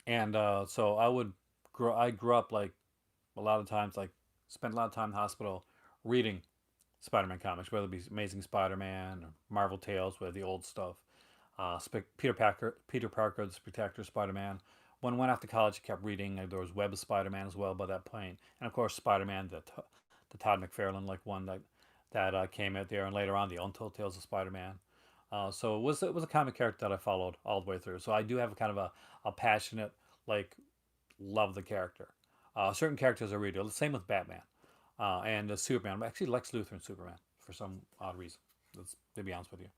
and so I grew up like a lot of times like spent a lot of time in the hospital reading Spider-Man comics, whether it be Amazing Spider-Man or Marvel Tales, with the old stuff. Peter Parker, the Spectacular Spider-Man. When I went off to college, I kept reading. There was Web of Spider-Man as well by that point, and of course Spider-Man, the Todd McFarlane like one that came out there, and later on the Untold Tales of Spider-Man. So it was a comic character that I followed all the way through. So I do have a kind of a passionate like love the character. Certain characters I read. Same with Batman and Superman. Actually, Lex Luthor and Superman for some odd reason. Let's to be honest with you.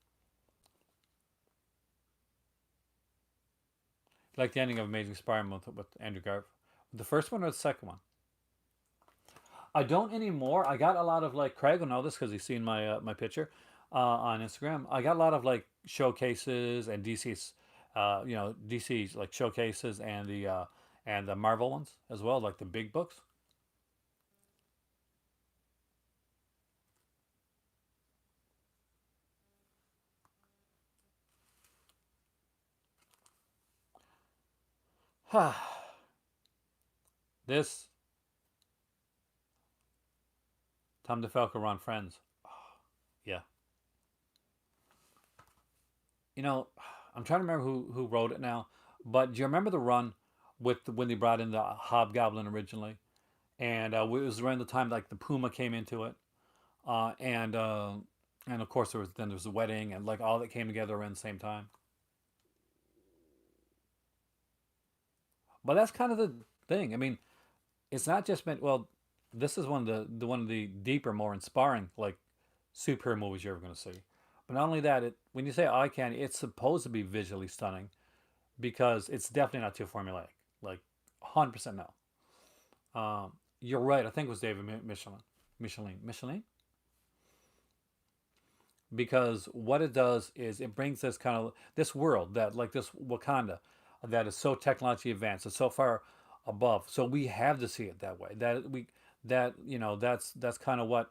Like the ending of Amazing Spider-Man with Andrew Garfield. The first one or the second one? I don't anymore. I got a lot of like Craig will know this because he's seen my picture on Instagram. I got a lot of like showcases and DC's, DC's like showcases and the Marvel ones as well, like the big books. This Tom DeFalco Ron Friends. Yeah, you know, I'm trying to remember who wrote it now, but do you remember the run with when they brought in the Hobgoblin originally? And it was around the time like the Puma came into it, uh, and uh, and of course there was the wedding and like all that came together around the same time. But that's kind of the thing. I mean, it's not just meant. Well, this is one of the deeper, more inspiring like superhero movies you're ever going to see. But not only that, when you say eye candy, it's supposed to be visually stunning because it's definitely not too formulaic. Like 100% no. You're right. I think it was David Michelin, because what it does is it brings this kind of this world that like this Wakanda that is so technologically advanced, it's so far above. So we have to see it that way. That's kind of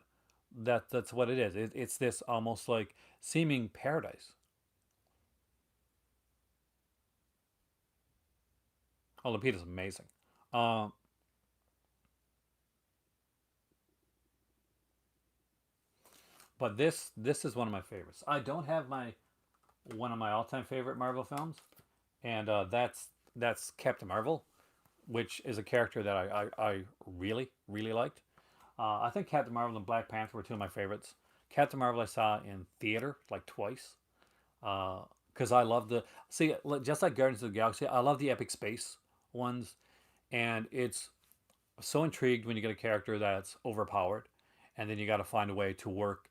that's what it is. It's this almost like seeming paradise. Oh, Lupita's amazing. Um, but this is one of my favorites. I don't have my one of my all time favorite Marvel films, and that's Captain Marvel, which is a character that I really really liked. I think Captain Marvel and Black Panther were two of my favorites. Captain Marvel I saw in theater like twice. Because I love the see just like Guardians of the Galaxy, I love the epic space ones, and it's so intrigued when you get a character that's overpowered, and then you got to find a way to work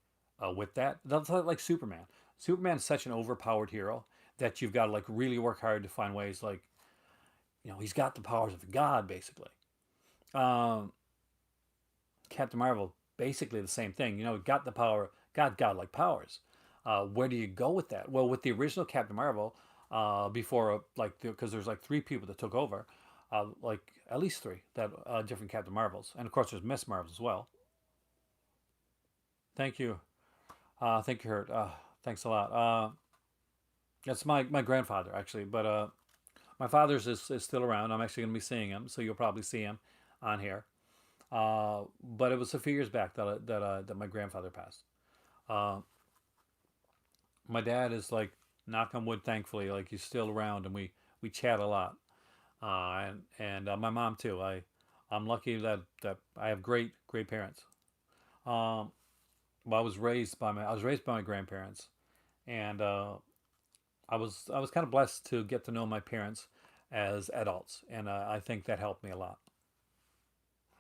with that. That's like Superman. Superman's such an overpowered hero that you've got to like really work hard to find ways like he's got the powers of God basically. Um, Captain Marvel basically the same thing. Got the power, got godlike powers. Where do you go with that? Well, with the original Captain Marvel, before like because there's like three people that took over, like at least three that different Captain Marvels, and of course there's Miss Marvels as well. Thank you, thank you, Hurt. Thanks a lot. That's my grandfather actually, but my father's is still around. I'm actually going to be seeing him, so you'll probably see him on here. But it was a few years back that my grandfather passed. Uh, my dad is like knock on wood, thankfully, like he's still around, and we chat a lot. And my mom too. I'm lucky that I have great parents. Um, well, I was raised by my grandparents, and I was kind of blessed to get to know my parents as adults, and I think that helped me a lot.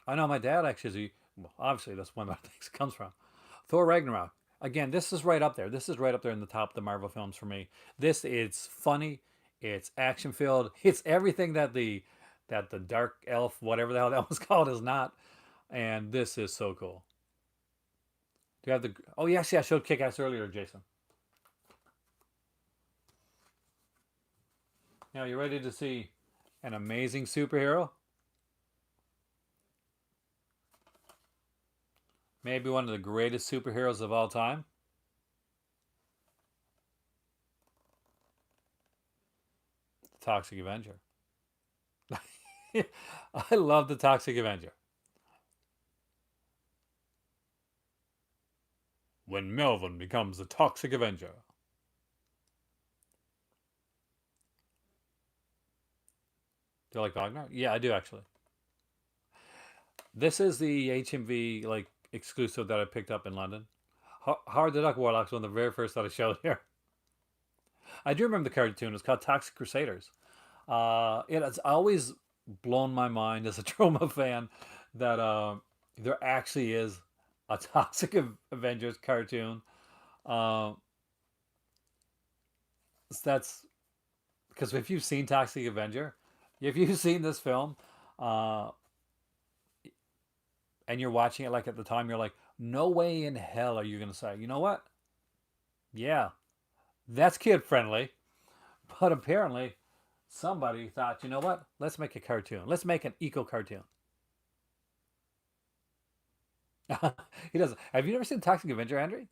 I know my dad actually, well, obviously that's one of the things it comes from. Thor Ragnarok. Again, this is right up there. This is right up there in the top of the Marvel films for me. This it's funny, it's action filled, it's everything that the dark elf, whatever the hell that was called, is not. And this is so cool. Do you have the? Oh yes, yeah, I showed Kick Ass earlier, Jason. Now you ready to see an amazing superhero? Maybe one of the greatest superheroes of all time. The Toxic Avenger. I love the Toxic Avenger. When Melvin becomes the Toxic Avenger. Do you like Wagner? Yeah, I do actually. This is the HMV like exclusive that I picked up in London. Howard the Duck Warlock's one of the very first that I showed here. I do remember the cartoon. It's called Toxic Crusaders. It has always blown my mind as a Troma fan that there actually is a Toxic Avengers cartoon. Uh, that's because if you've seen Toxic Avenger, if you've seen this film, uh, and you're watching it like at the time, you're like, no way in hell are you gonna say, you know what? Yeah, that's kid friendly. But apparently, somebody thought, you know what? Let's make a cartoon. Let's make an eco cartoon. He doesn't. Have you never seen Toxic Avenger, Andrew?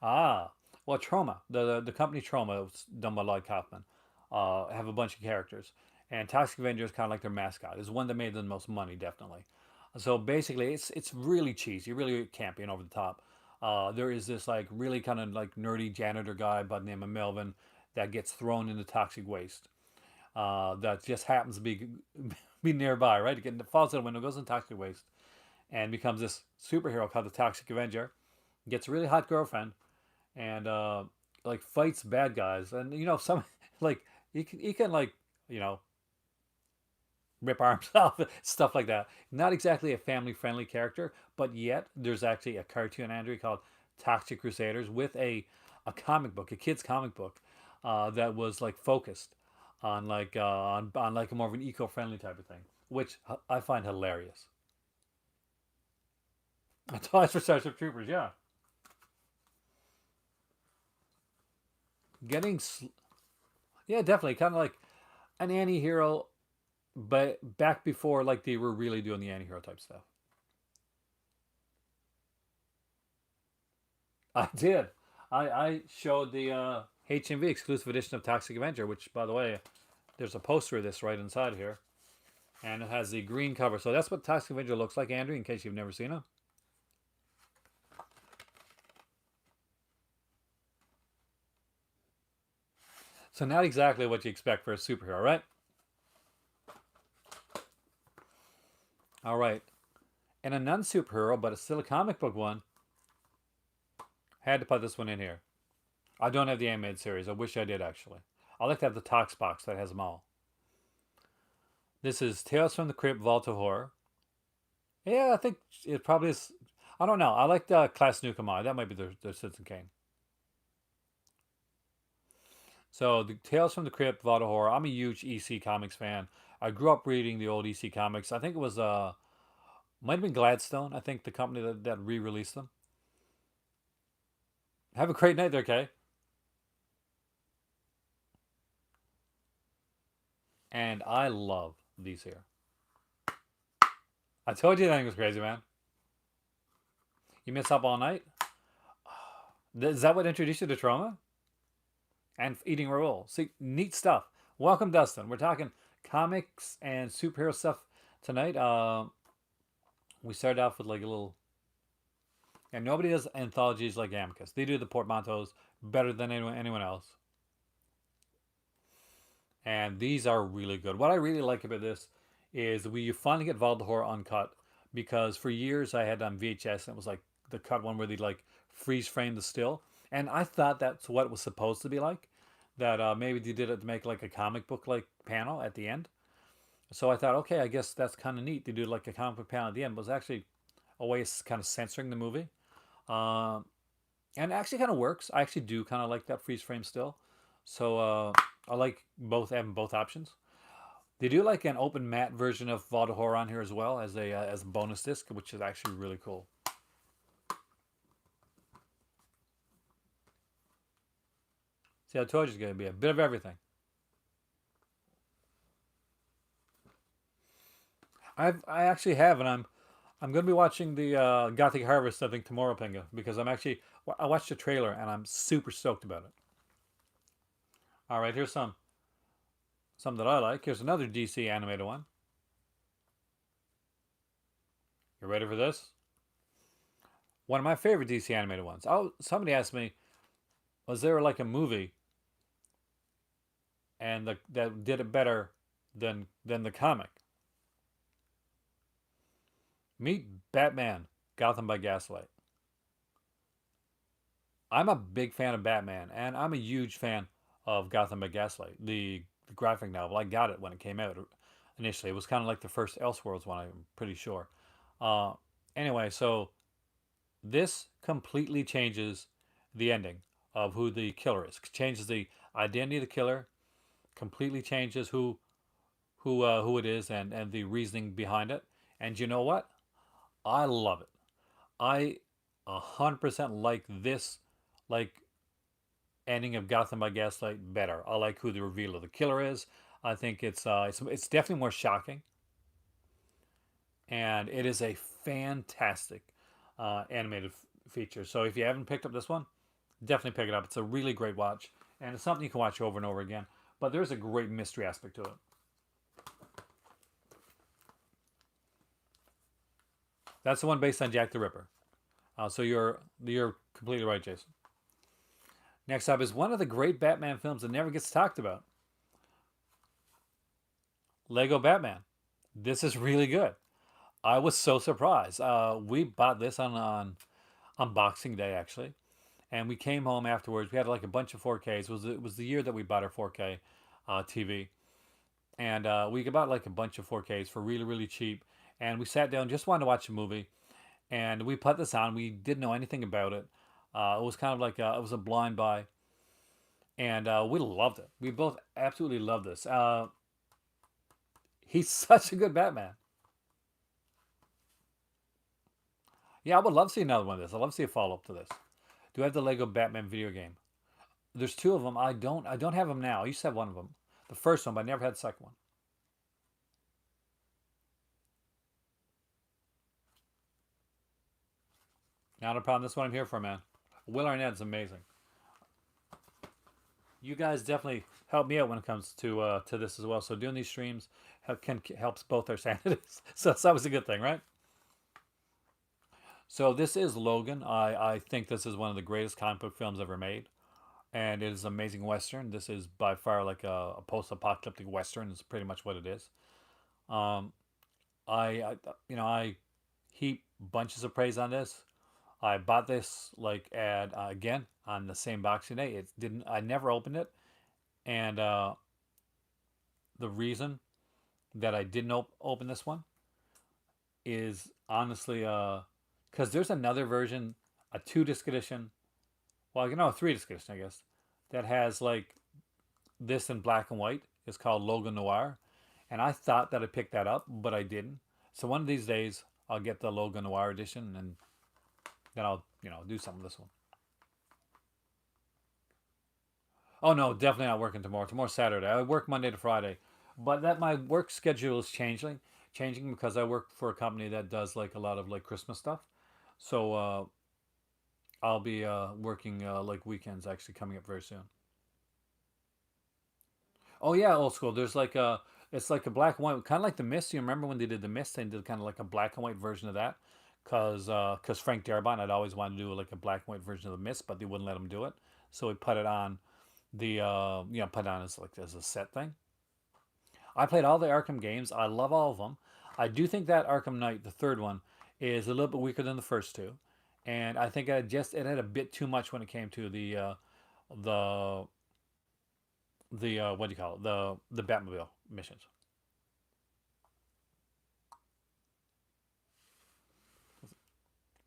Ah, well, Troma, the company Troma, was done by Lloyd Kaufman, have a bunch of characters, and Toxic Avenger is kind of like their mascot. Is one that made them the most money, definitely. So basically, it's really cheesy, really campy and over the top. There is this like really kind of like nerdy janitor guy by the name of Melvin that gets thrown into toxic waste. That just happens to be be nearby, right? It falls out the window, goes in toxic waste, and becomes this superhero called the Toxic Avenger. Gets a really hot girlfriend, and like fights bad guys, and some like he can like you know rip arms off, stuff like that. Not exactly a family friendly character, but yet there's actually a cartoon Andrew called Toxic Crusaders with a comic book, a kid's comic book, that was like focused on like on like a more of an eco friendly type of thing, which I find hilarious. Toys for Starship Troopers, yeah. Getting yeah, definitely kind of like an anti-hero, but back before like they were really doing the anti-hero type stuff. I did. I showed the HMV exclusive edition of Toxic Avenger, which, by the way, there's a poster of this right inside here, and it has the green cover. So that's what Toxic Avenger looks like, Andrew. In case you've never seen him. So not exactly what you expect for a superhero, right? All right. And a non-superhero, but it's still a comic book one. Had to put this one in here. I don't have the animated series. I wish I did, actually. I like to have the Tox box that has them all. This is Tales from the Crypt, Vault of Horror. Yeah, I think it probably is. I don't know. I like the Class Nukamai. That might be their Citizen Kane. So the Tales from the Crypt, Vault of Horror. I'm a huge EC Comics fan. I grew up reading the old EC Comics. I think it was might have been Gladstone. I think the company that re-released them. Have a great night there, Kay. And I love these here. I told you that thing was crazy, man. You miss up all night? Is that what introduced you to trauma? And eating roll. See, neat stuff. Welcome, Dustin. We're talking comics and superhero stuff tonight. We started off with like a little, and nobody does anthologies like Amicus. They do the portmanteaus better than anyone else. And these are really good. What I really like about this is we finally get Valdehor uncut, because for years I had on VHS and it was like the cut one where they like freeze frame the still, and I thought that's what it was supposed to be like. That maybe they did it to make like a comic book like panel at the end. So I thought, okay, I guess that's kind of neat. They do like a comic book panel at the end, but it's actually a way of kind of censoring the movie. Um, and it actually kind of works. I actually do kind of like that freeze frame still. So I like both having both options. They do like an open matte version of Valdehor on here as well as a bonus disc, which is actually really cool. See, I told you it's going to be a bit of everything. I actually have, and I'm going to be watching the Gothic Harvest, I think, tomorrow, Pinga, because I watched the trailer and I'm super stoked about it. All right, here's some that I like. Here's another DC animated one. You ready for this? One of my favorite DC animated ones. Oh, somebody asked me, was there like a movie and that did it better than the comic? Meet Batman, Gotham by Gaslight. I'm a big fan of Batman, and I'm a huge fan of Gotham by Gaslight, the graphic novel. I got it when it came out initially. It was kind of like the first Elseworlds one, I'm pretty sure. Uh, anyway, so this completely changes the ending of who the killer is. Changes the identity of the killer. Completely changes who it is and the reasoning behind it. And you know what? I love it. I 100% like this, like ending of Gotham by Gaslight better. I like who the reveal of the killer is. I think it's definitely more shocking, and it is a fantastic animated feature. So if you haven't picked up this one, definitely pick it up. It's a really great watch, and it's something you can watch over and over again. But there's a great mystery aspect to it. That's the one based on Jack the Ripper. So you're completely right, Jason. Next up is one of the great Batman films that never gets talked about. Lego Batman. This is really good. I was so surprised. We bought this on Boxing Day actually, and we came home afterwards. We had like a bunch of 4Ks. It was the year that we bought our 4K TV, and we bought like a bunch of 4Ks for really really cheap. And we sat down, just wanted to watch a movie, and we put this on. We didn't know anything about it. It was kind of like it was a blind buy, and we loved it. We both absolutely loved this. He's such a good Batman. Yeah, I would love to see another one of this. I'd love to see a follow up to this. Do I have the Lego Batman video game? There's two of them. I don't have them now. I used to have one of them. The first one, but I never had the second one. Not a problem. That's what I'm here for, man. Will Arnett's amazing. You guys definitely help me out when it comes to this as well. So doing these streams helps both our sanities. So that's always a good thing, right? So this is Logan. I think this is one of the greatest comic book films ever made, and it is an amazing western. This is by far like a post-apocalyptic western. It's pretty much what it is. Um, I heap bunches of praise on this. I bought this like at again on the same Boxing Day. It didn't. I never opened it, and the reason that I didn't open this one is honestly because there's another version, a 2 disc edition. Well, you know, a 3 disc edition, I guess, that has like this in black and white. It's called Logan Noir, and I thought that I picked that up, but I didn't. So one of these days, I'll get the Logan Noir edition, and then I'll do something with this one. Oh no, definitely not working tomorrow. Tomorrow's Saturday. I work Monday to Friday, but that my work schedule is changing because I work for a company that does like a lot of like Christmas stuff. So I'll be working like weekends actually coming up very soon. Oh yeah, old school. There's like a it's like a black and white, kind of like the Mist. You remember when they did the Mist? They did kind of like a black and white version of that, cause Frank Darabont had always wanted to do like a black and white version of the Mist, but they wouldn't let him do it. So he put it on the put it on as like as a set thing. I played all the Arkham games. I love all of them. I do think that Arkham Knight, the third one, is a little bit weaker than the first two, and I think it had a bit too much when it came to the what do you call it, the Batmobile missions.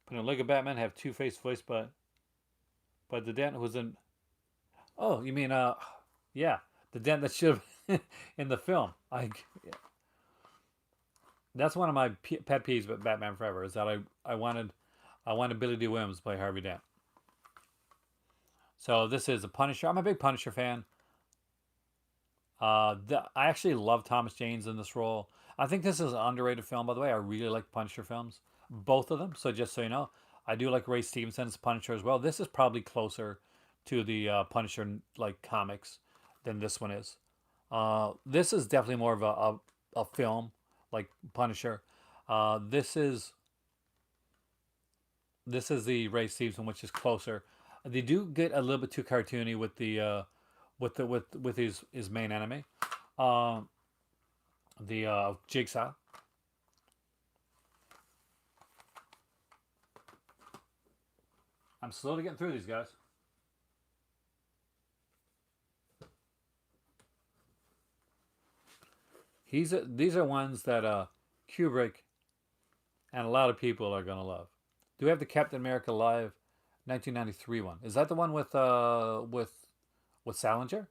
Put in Lego Batman have Two Face voiced by the dent who's in. Oh, you mean yeah, the dent that should have in the film. That's one of my pet peeves with Batman Forever is that I wanted Billy D. Williams to play Harvey Dent. So this is a Punisher. I'm a big Punisher fan. I actually love Thomas Jane's in this role. I think this is an underrated film, by the way. I really like Punisher films, both of them. So just so you know, I do like Ray Stevenson's Punisher as well. This is probably closer to the Punisher like comics than this one is. This is definitely more of a film like Punisher. This is the Ray Stevenson, which is closer. They do get a little bit too cartoony with with his main enemy, uh, the Jigsaw. I'm slowly getting through these guys. These are ones that Kubrick and a lot of people are gonna love. Do we have the Captain America Live 1993 one? Is that the one with Salinger?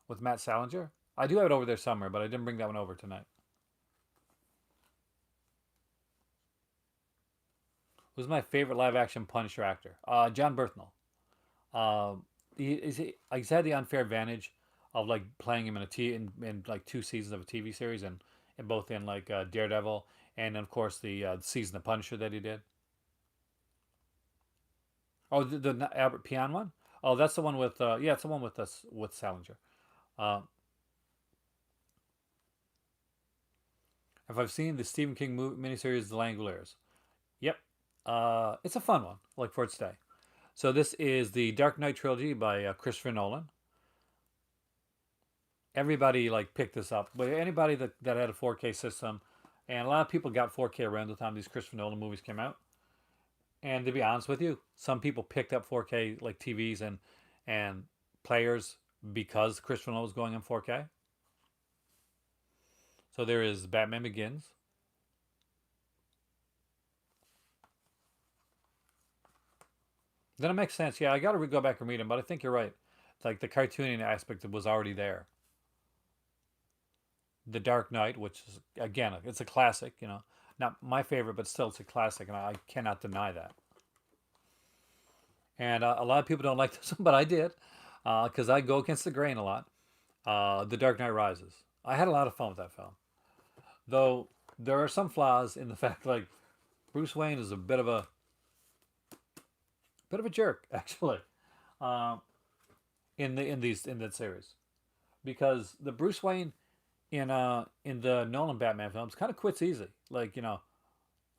With Matt Salinger? I do have it over there somewhere, but I didn't bring that one over tonight. Who's my favorite live action Punisher actor? John Berthnell. Uh, he's had the unfair advantage of like playing him in like 2 seasons of a TV series and both in like Daredevil and of course the season of Punisher that he did. Oh, the Albert Pion one. Oh, that's the one with yeah, it's the one with us with Salinger. Uh, if I've seen the Stephen King miniseries The Langoliers, yep, it's a fun one, like for its day. So this is the Dark Knight trilogy by Christopher Nolan. Everybody like picked this up, but anybody that had a 4K system, and a lot of people got 4K around the time these Christopher Nolan movies came out. And to be honest with you, some people picked up 4K like TVs and players because Christopher Nolan was going in 4K. So there is Batman Begins. Then it makes sense. Yeah, I got to go back and read them, but I think you're right. It's like the cartooning aspect was already there. The Dark Knight, which is again, it's a classic. Not my favorite, but still it's a classic, and I cannot deny that. And a lot of people don't like this one, but I did because I go against the grain a lot. The Dark Knight Rises. I had a lot of fun with that film, though there are some flaws in the fact like Bruce Wayne is a bit of a jerk actually uh, in that series because the Bruce Wayne in the Nolan Batman films kind of quits easy. Like oh,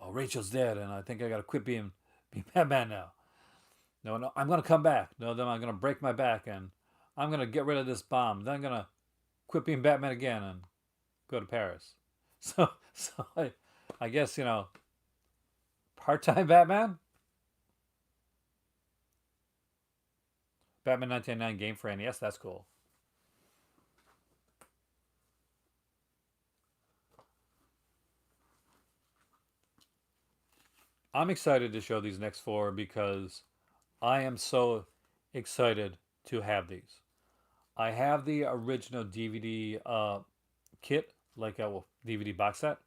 Rachel's dead, and I think I got to quit being Batman now. No, no, I'm gonna come back. No, then I'm gonna break my back, and I'm gonna get rid of this bomb. Then I'm gonna quit being Batman again and go to Paris. So I guess Part-time Batman. Batman 1999 game for NES. That's cool. I'm excited to show these next four because I am so excited to have these. I have the original DVD kit, like a DVD box set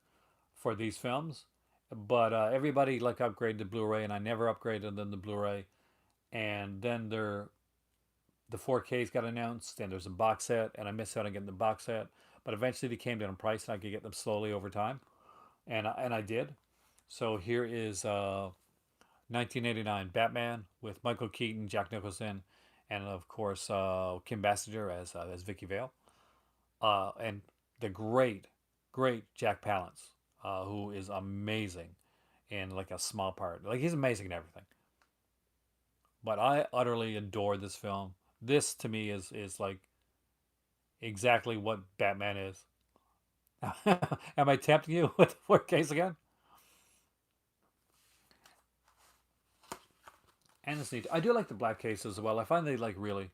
for these films, but everybody like upgraded to Blu-ray, and I never upgraded them to Blu-ray. And then the 4Ks got announced, and there's a box set, and I missed out on getting the box set. But eventually, they came down in price, and I could get them slowly over time, and I did. So here is 1989 Batman with Michael Keaton, Jack Nicholson, and of course Kim Basinger as Vicky Vale, and the great Jack Palance, who is amazing in like a small part. Like he's amazing in everything. But I utterly adore this film. This to me is like exactly what Batman is. Am I tempting you with the 4Ks again? And it's neat. I do like the black cases as well. I find they like really.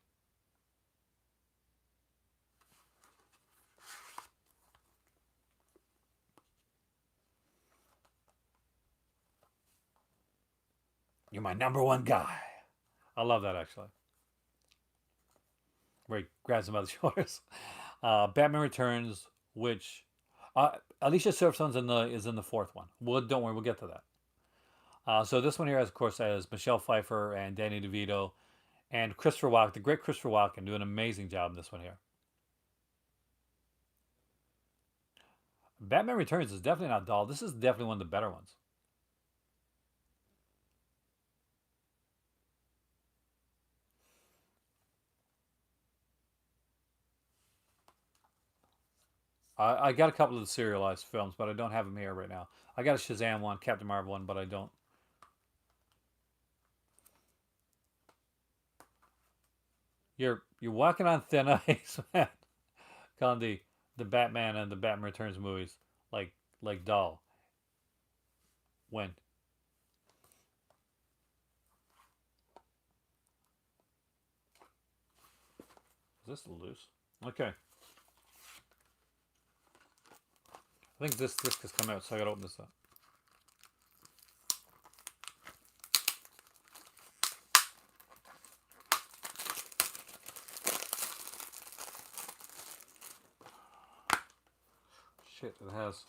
You're my number one guy. I love that actually. Where he grabs him by the shoulders. Batman Returns, which Alicia Silverstone's in the fourth one. Well, don't worry, we'll get to that. So this one here, of course, has Michelle Pfeiffer and Danny DeVito and Christopher Walken, the great Christopher Walken, doing an amazing job in this one here. Batman Returns is definitely not dull. This is definitely one of the better ones. I got a couple of the serialized films, but I don't have them here right now. I got a Shazam one, Captain Marvel one, but I don't. You're walking on thin ice, man. Calling the Batman and the Batman Returns movies like dull. When is this loose? Okay, I think this disc has come out, so I gotta open this up. Shit, it has.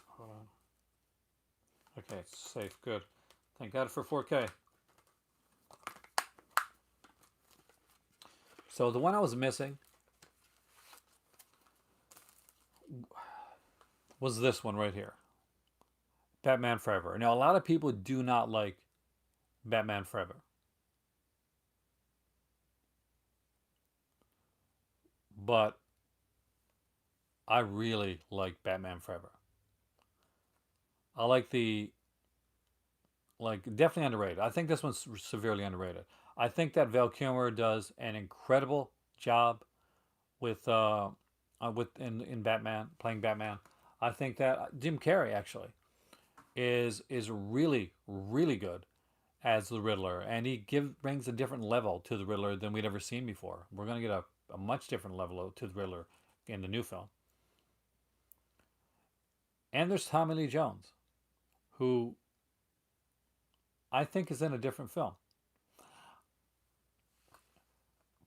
Hold on. Okay, it's safe. Good. Thank God for 4K. So the one I was missing was this one right here, Batman Forever. Now a lot of people do not like Batman Forever, but I really like Batman Forever. I like the like definitely underrated. I think this one's severely underrated. I think that Val Kilmer does an incredible job with in Batman playing Batman. I think that Jim Carrey actually is really good as the Riddler, and he brings a different level to the Riddler than we'd ever seen before. We're gonna get a much different level to the Riddler in the new film. And there's Tommy Lee Jones, who I think is in a different film.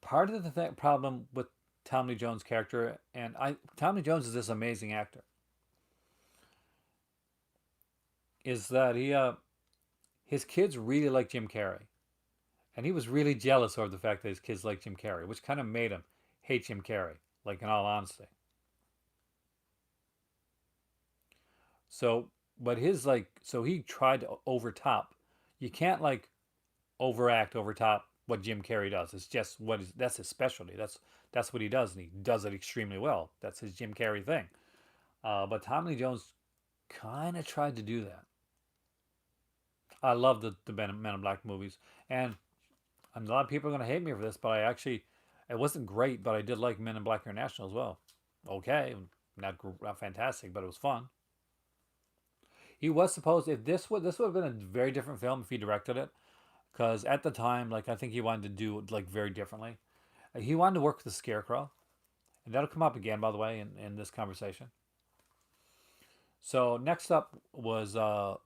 Part of the problem with Tommy Lee Jones' character, and Tommy Lee Jones is this amazing actor, is that his kids really like Jim Carrey, and he was really jealous over the fact that his kids like Jim Carrey, which kind of made him hate Jim Carrey. Like in all honesty. So, but his so he tried to overtop. You can't like overact over top what Jim Carrey does. It's just that's his specialty. That's what he does, and he does it extremely well. That's his Jim Carrey thing. But Tommy Lee Jones kind of tried to do that. I love the Men in Black movies, and a lot of people are going to hate me for this, but it wasn't great, but I did like Men in Black International as well. Okay, not fantastic, but it was fun. He was supposed, if this would have been a very different film if he directed it, because at the time, like I think he wanted to do it like very differently. He wanted to work with the Scarecrow, and that'll come up again, by the way, in this conversation. So next up was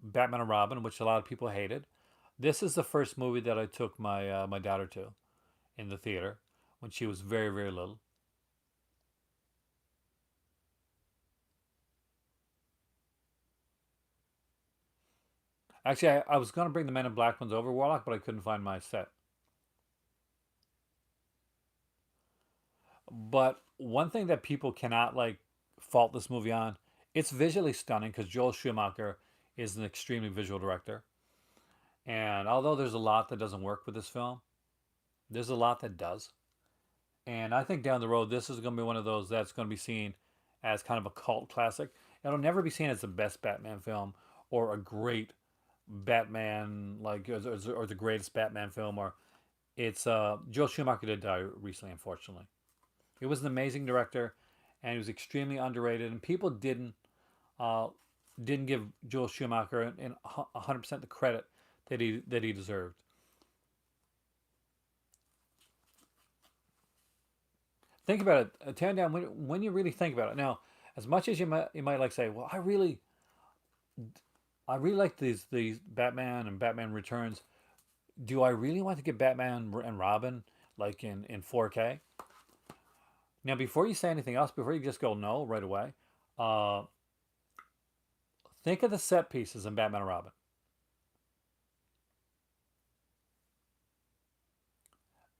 Batman and Robin, which a lot of people hated. This is the first movie that I took my daughter to in the theater when she was very very little. Actually, I was gonna bring the Men in Black ones over Warlock, but I couldn't find my set. But one thing that people cannot like fault this movie on, it's visually stunning because Joel Schumacher is an extremely visual director. And although there's a lot that doesn't work with this film, there's a lot that does. And I think down the road, this is going to be one of those that's going to be seen as kind of a cult classic. It'll never be seen as the best Batman film or a great Batman, like, or the greatest Batman film. Or it's Joel Schumacher did die recently, unfortunately. He was an amazing director, and he was extremely underrated. And people uh, didn't give Joel Schumacher 100% the credit that he deserved. Think about it. Tearing down when you really think about it. Now, as much as you might like say, well, I really like these Batman and Batman Returns. Do I really want to get Batman and Robin like in 4K? Now, before you say anything else, before you just go no right away, uh, think of the set pieces in Batman and Robin.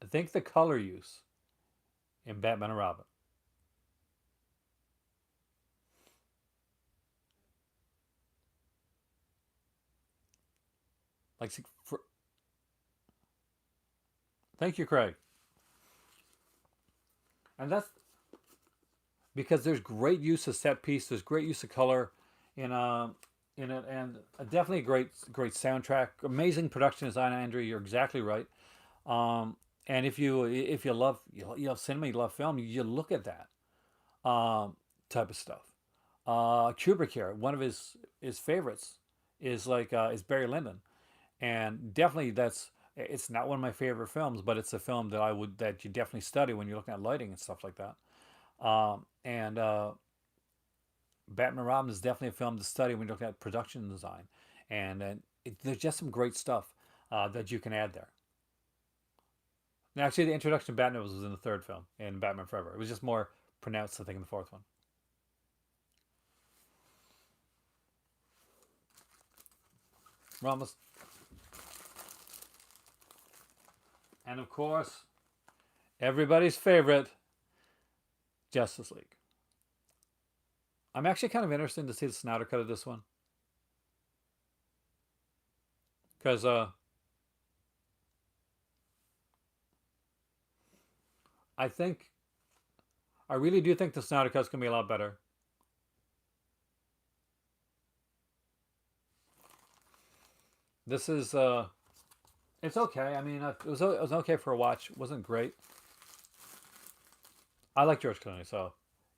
Think the color use in Batman and Robin. Like, for, thank you, Craig. And that's because there's great use of set piece. There's great use of color in in it, and definitely a great soundtrack. Amazing production design, Andrew. You're exactly right. And if you love cinema, you love film, you look at that type of stuff. Kubrick here, one of his favorites is Barry Lyndon, and definitely that's it's not one of my favorite films, but it's a film that you definitely study when you're looking at lighting and stuff like that. And Batman and Robin is definitely a film to study when you're looking at production design, and there's just some great stuff that you can add there. And actually, the introduction of Batman was in the third film in Batman Forever. It was just more pronounced, I think, in the fourth one. Ramos, and of course, everybody's favorite, Justice League. I'm actually kind of interested to see the Snyder cut of this one because I think I really do think the Snyder cut's gonna be a lot better. This is it's okay. I mean, it was okay for a watch. It wasn't great. I like George Clooney, so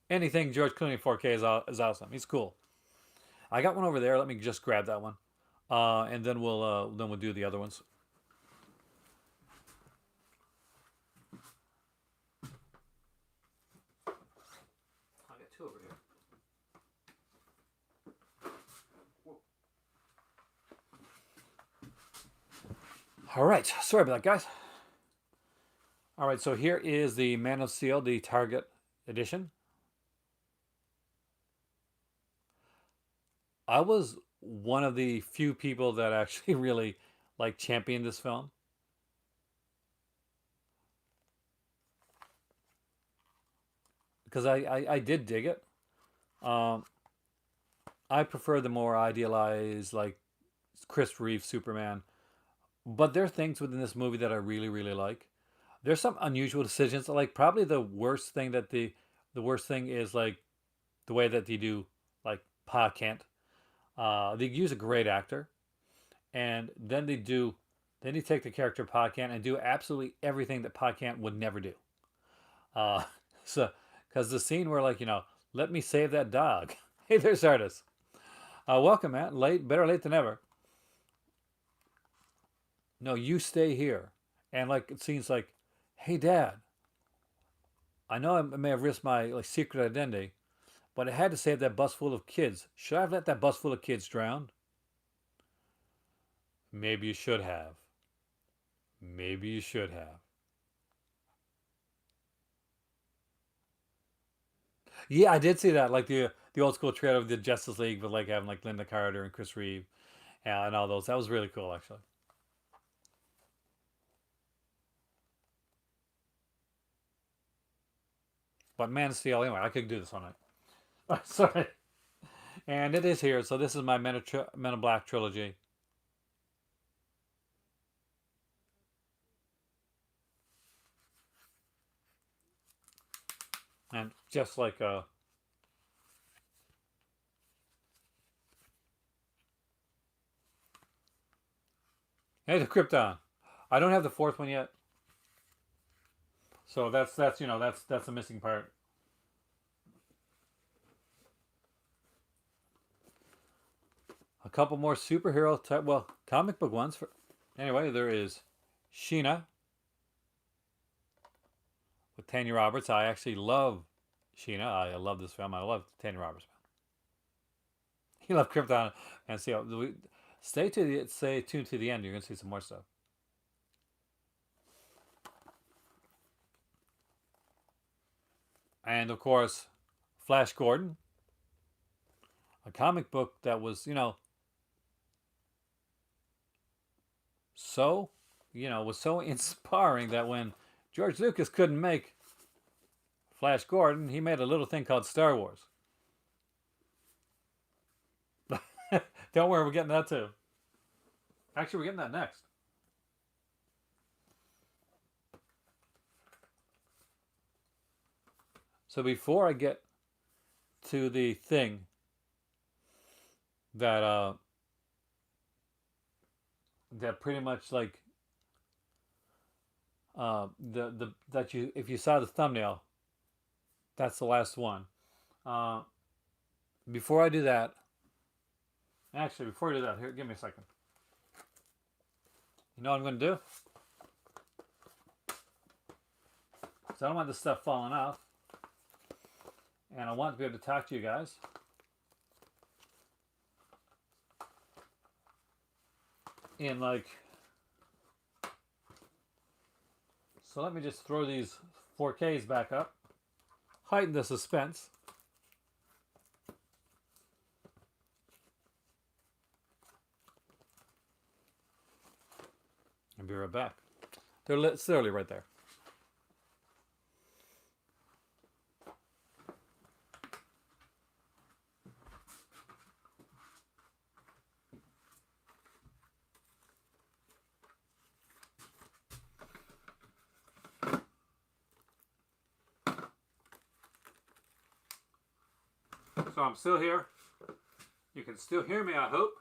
anything George Clooney 4K is awesome. He's cool. I got one over there. Let me just grab that one, and then we'll do the other ones. I got two over here. All right, sorry about that, guys. All right, so here is the Man of Steel, the Target edition. I was one of the few people that actually really like championed this film because I did dig it. Um, I prefer the more idealized, like Chris Reeve Superman. But there are things within this movie that I really, really like. There's some unusual decisions. Like probably the worst thing is like the way that they do like Pa Kent. They use a great actor, and then they take the character Pa Kent and do absolutely everything that Pa Kent would never do. Uh, so because the scene where like let me save that dog. Hey, there's artist. Welcome, man. Better late than never. No, you stay here. And like it seems like, hey, Dad, I know I may have risked my like secret identity, but I had to save that bus full of kids. Should I have let that bus full of kids drown? Maybe you should have. Maybe you should have. Yeah, I did see that, like the old school trailer of the Justice League with like having like Linda Carter and Chris Reeve and all those. That was really cool, actually. But Man of Steel, anyway, I could do this all night. Sorry. And it is here. So this is my Men of Black trilogy. And just like hey, the Krypton. I don't have the fourth one yet. So that's that's a missing part. A couple more superhero type, well, comic book ones. For anyway, there is Sheena with Tanya Roberts. I actually love Sheena. I love this film. I love Tanya Roberts. You love Krypton, and see how stay tuned to the end. You're gonna see some more stuff. And of course, Flash Gordon, a comic book that was so was so inspiring that when George Lucas couldn't make Flash Gordon, he made a little thing called Star Wars. Don't worry, we're getting that too. Actually, we're getting that next. So before I get to the thing that that pretty much like the that you if you saw the thumbnail, that's the last one. Uh, before I do that, actually, before I do that, here, give me a second. You know what I'm going to do? So I don't want this stuff falling off, and I want to be able to talk to you guys. In like, so let me just throw these 4Ks back up, heighten the suspense. And be right back. They're literally right there. So I'm still here. You can still hear me, I hope.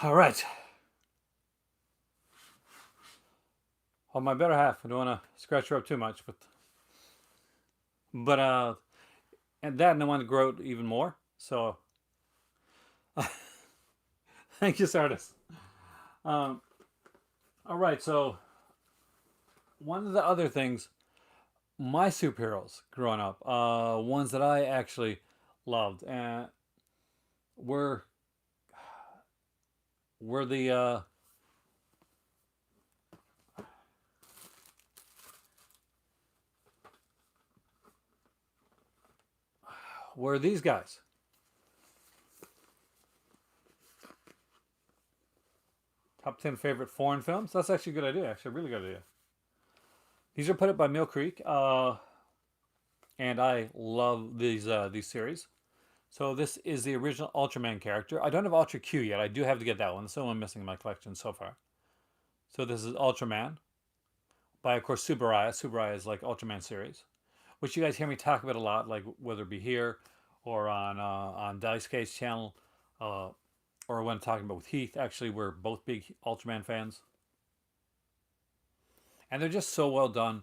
All right. On my better half. I don't want to scratch her up too much, but and that, and I want to grow it even more. So thank you, Sardis. Um, all right, so one of the other things, my superheroes growing up, ones that I actually loved, were were the were these guys. Top 10 favorite foreign films. That's actually a good idea. Actually, a really good idea. These are put up by Mill Creek, and I love these series. So this is the original Ultraman character. I don't have Ultra Q yet. I do have to get that one. That's the one I'm missing in my collection so far. So this is Ultraman by, of course, Subaraya. Subaraya is like Ultraman series, which you guys hear me talk about a lot, like whether it be here or on Dice Case channel, uh, or when talking about with Heath. Actually, we're both big Ultraman fans, and they're just so well done.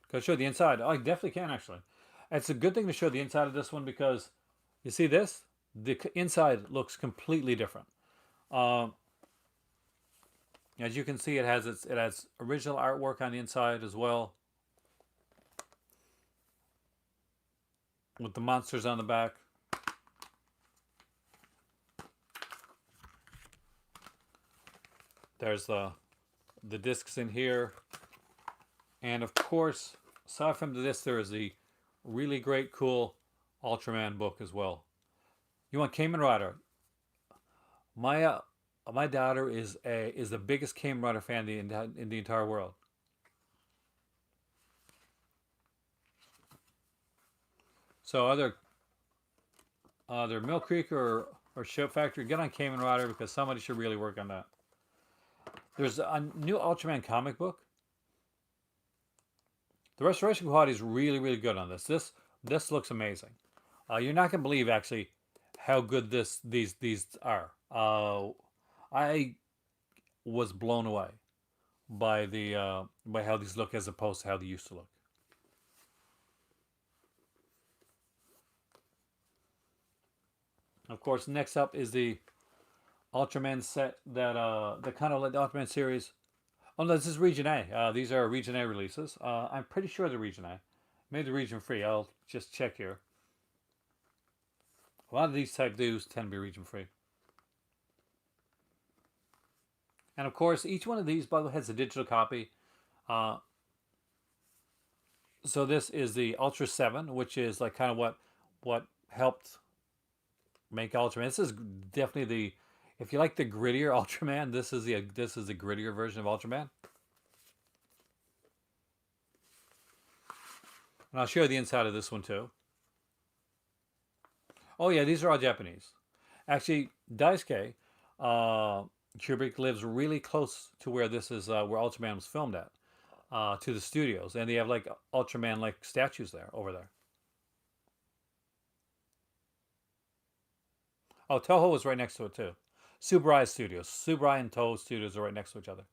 Can I show the inside? Oh, I definitely can actually. It's a good thing to show the inside of this one because you see this? The inside looks completely different. Um, as you can see, it has original artwork on the inside as well, with the monsters on the back. There's the discs in here, and of course, aside from this, there is the really great, cool Ultraman book as well. You want Kamen Rider? My my daughter is the biggest Kamen Rider fan in the entire world. So other Mill Creek or Ship Factory, get on Kamen Rider because somebody should really work on that. There's a new Ultraman comic book. The restoration quality is really really good on this. This looks amazing. You're not gonna believe actually how good these are. I was blown away by how these look as opposed to how they used to look. Of course, next up is the Ultraman set that kind of like the Ultraman series. Oh no, this is Region A. These are Region A releases. I'm pretty sure they're Region A. Maybe the Region Free. I'll just check here. A lot of these type dues tend to be Region Free. And of course, each one of these, by the way, has a digital copy. Uh, so this is the Ultra 7, which is like kind of what helped make Ultraman. This is definitely the, if you like the grittier Ultraman, this is the grittier version of Ultraman. And I'll show you the inside of this one too. Oh yeah, these are all Japanese. Actually, Daisuke Kubrick lives really close to where this is where Ultraman was filmed at, to the studios, and they have like Ultraman like statues there over there. Oh, Toho was right next to it too. Subarai Studios, Subarai and Toho Studios are right next to each other.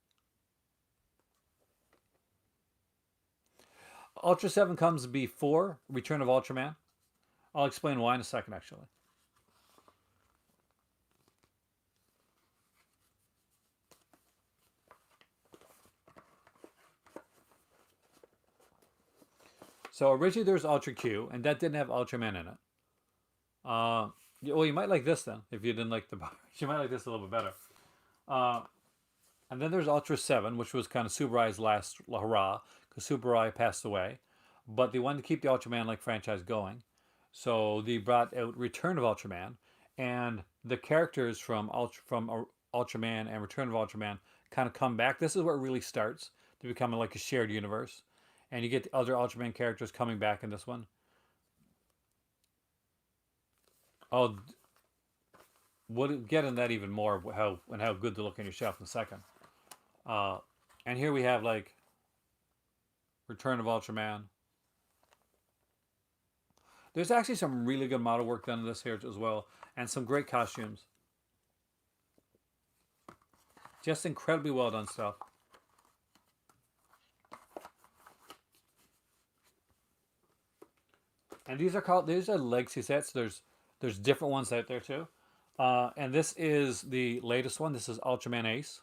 Ultra 7 comes before Return of Ultraman. I'll explain why in a second, actually. So originally there was Ultra Q, and that didn't have Ultraman in it. Well, you might like this then, if you didn't like the bars. You might like this a little bit better. Uh, and then there's Ultra 7, which was kind of Subarai's last hurrah, because Subarai passed away. But they wanted to keep the Ultraman like franchise going. So they brought out Return of Ultraman, and the characters from Ultraman and Return of Ultraman kind of come back. This is where it really starts to become like a shared universe, and you get the other Ultraman characters coming back in this one. I'll we'll get in that even more how good they look on your shelf in a second. Uh, and here we have like Return of Ultraman. There's actually some really good model work done in this here as well, and some great costumes. Just incredibly well done stuff. And these are legacy sets. There's different ones out there too. And this is the latest one. This is Ultraman Ace.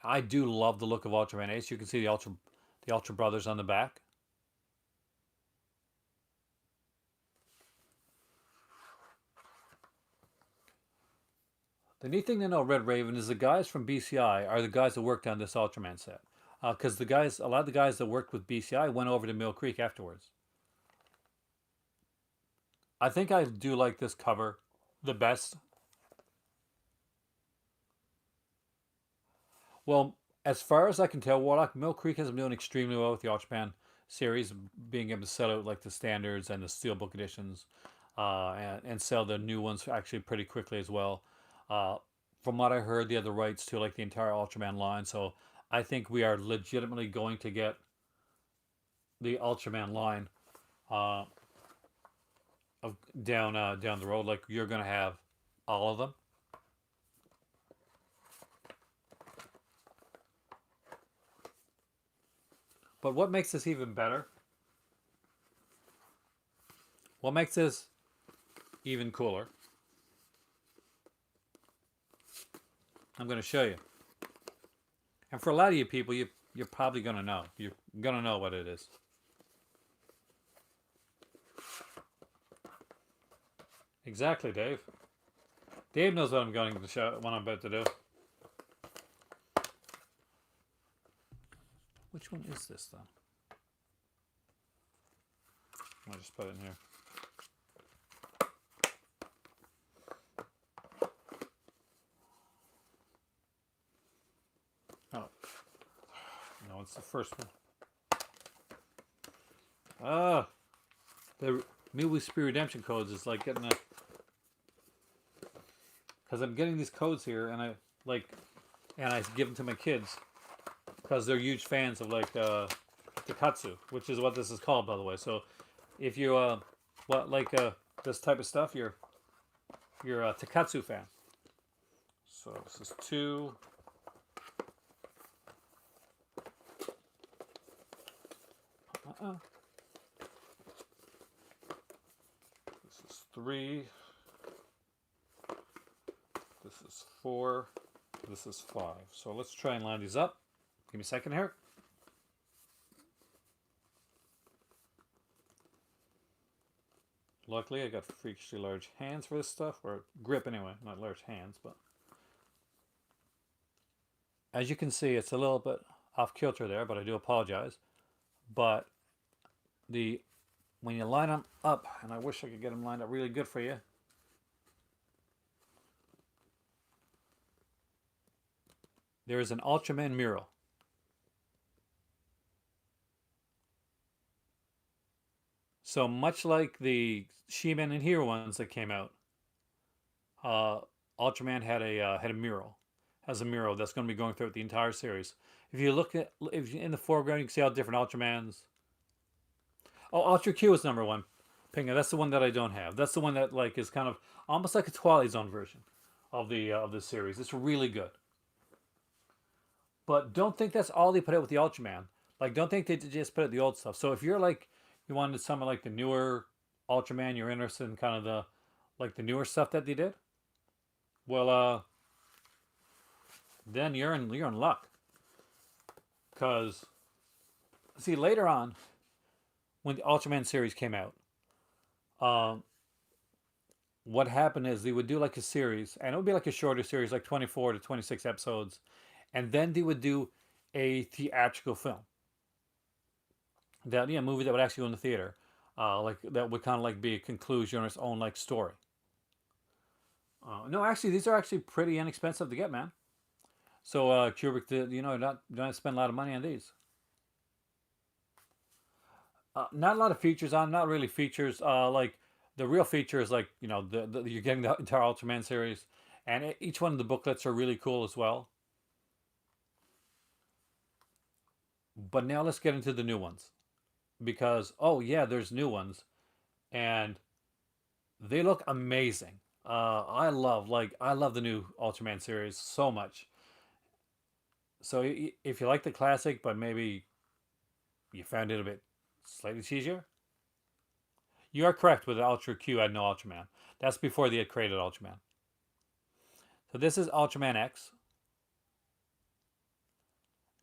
I do love the look of Ultraman Ace. You can see the Ultra Brothers on the back. The neat thing to know, Red Raven, is the guys from BCI are the guys that worked on this Ultraman set. Because a lot of the guys that worked with BCI went over to Mill Creek afterwards. I think I do like this cover the best. Well, as far as I can tell, Warlock Mill Creek has been doing extremely well with the Ultraman series, being able to sell out like the standards and the steelbook editions, and sell the new ones actually pretty quickly as well. Uh, from what I heard, they have the rights to like the entire Ultraman line, so I think we are legitimately going to get the Ultraman line uh, of down the road. Like you're gonna have all of them. But what makes this even better? What makes this even cooler? I'm going to show you. And for a lot of you people, you're probably going to know. You're going to know what it is. Exactly, Dave. Dave knows what I'm going to show. What I'm about to do. Which one is this, though? I'll just put it in here. Oh. No, it's the first one. Ah. The Midway Redemption codes is like getting a... Because I'm getting these codes here, and I give them to my kids. Because they're huge fans of like Takatsu, which is what this is called, by the way. So if you this type of stuff, you're a Takatsu fan. So this is 2. This is 3. This is 4. This is 5. So let's try and line these up. Give me a second here. Luckily, I got freakishly large hands for this stuff, or grip anyway, not large hands, but as you can see, it's a little bit off kilter there, but I do apologize. But when you line them up, and I wish I could get them lined up really good for you. There is an Ultraman mural. So much like the She-Man and Hero ones that came out, uh, Ultraman had a mural, has a mural that's going to be going throughout the entire series. If you in the foreground, you can see all different Ultramans. Oh, Ultra Q is number 1. Pinga, that's the one that I don't have. That's the one that like is kind of almost like a Twilight Zone version of the series. It's really good. But don't think that's all they put out with the Ultraman. Like, don't think they just put out the old stuff. So if you're like, you wanted some of like the newer Ultraman, you're interested in kind of the newer stuff that they did. Well, then you're in luck. Cause see later on, when the Ultraman series came out, um, what happened is they would do like a series, and it would be like a shorter series, like 24 to 26 episodes, and then they would do a theatrical film. Movie that would actually go in the theater, like that would kind of like be a conclusion or its own like story. No, actually, these are actually pretty inexpensive to get, man. So Kubrick did, not spend a lot of money on these. Not a lot of features on, not really features. Like the real feature is like you're getting the entire Ultraman series, and each one of the booklets are really cool as well. But now let's get into the new ones, because oh yeah, there's new ones, and they look amazing. I love the new Ultraman series so much. So if you like the classic, but maybe you found it a bit slightly cheesier, you are correct with the Ultra Q had no Ultraman. That's before they had created Ultraman. So this is Ultraman X,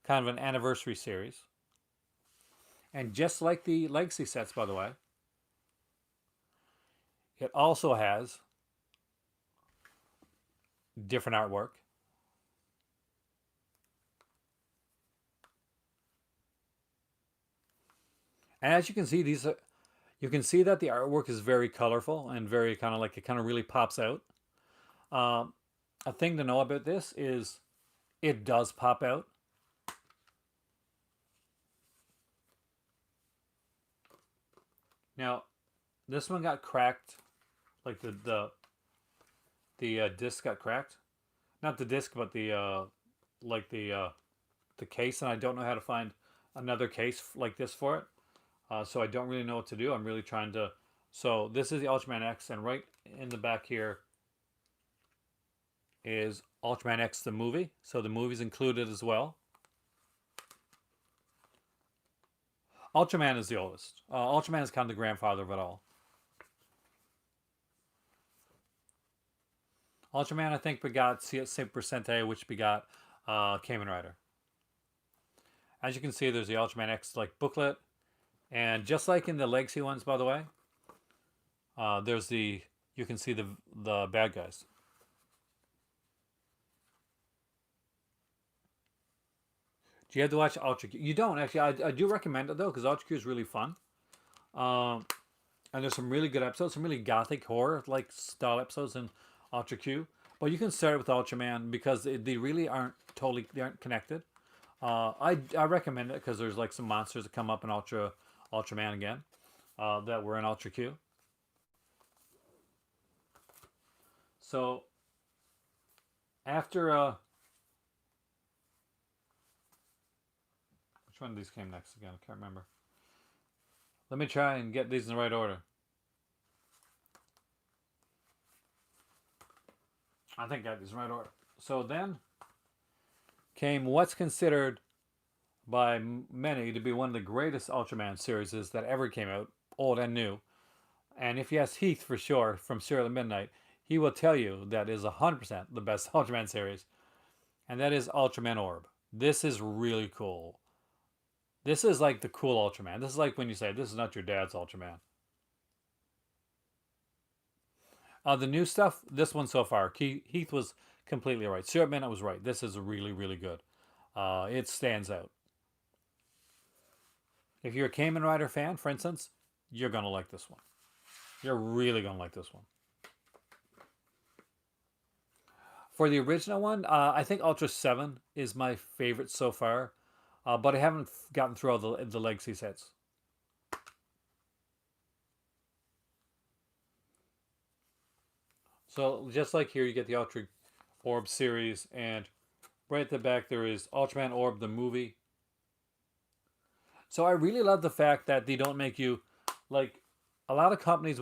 kind of an anniversary series. And just like the Legacy sets, by the way, it also has different artwork. And as you can see, you can see that the artwork is very colorful and very kind of like it kind of really pops out. Um, a thing to know about this is it does pop out. Now, this one got cracked, like the disc got cracked. Not the disc, but like the case, and I don't know how to find another case like this for it. So I don't really know what to do. I'm really trying to. So this is the Ultraman X, and right in the back here is Ultraman X the movie. So the movie's included as well. Ultraman is the oldest. Ultraman is kind of the grandfather of it all. Ultraman, I think, begot Super Sentai, which begot Kamen Rider. As you can see, there's the Ultraman X like booklet, and just like in the Legacy ones, by the way, there's the you can see the bad guys. Do you have to watch Ultra Q? You don't actually. I do recommend it though because Ultra Q is really fun. Um, and there's some really good episodes, some really gothic horror like style episodes in Ultra Q. But you can start with Ultraman because they really aren't they aren't connected. I recommend it because there's like some monsters that come up in Ultraman again that were in Ultra Q. So after which one of these came next again? I can't remember. Let me try and get these in the right order. I think I got these in the right order. So then came what's considered by many to be one of the greatest Ultraman series that ever came out, old and new. And if you ask Heath for sure from Serial Midnight, he will tell you that is 100% the best Ultraman series, and that is Ultraman Orb. This is really cool. This is like the cool Ultraman. This is like when you say, this is not your dad's Ultraman. The new stuff, this one so far, Heath was completely right. Serial Midnight was right. This is really, really good. It stands out. If you're a Kamen Rider fan, for instance, you're going to like this one. You're really going to like this one. For the original one, I think Ultra 7 is my favorite so far, but I haven't gotten through all the legacy sets. So just like here, you get the Ultra Orb series, and right at the back there is Ultraman Orb, the movie. So I really love the fact that they don't make you, like, a lot of companies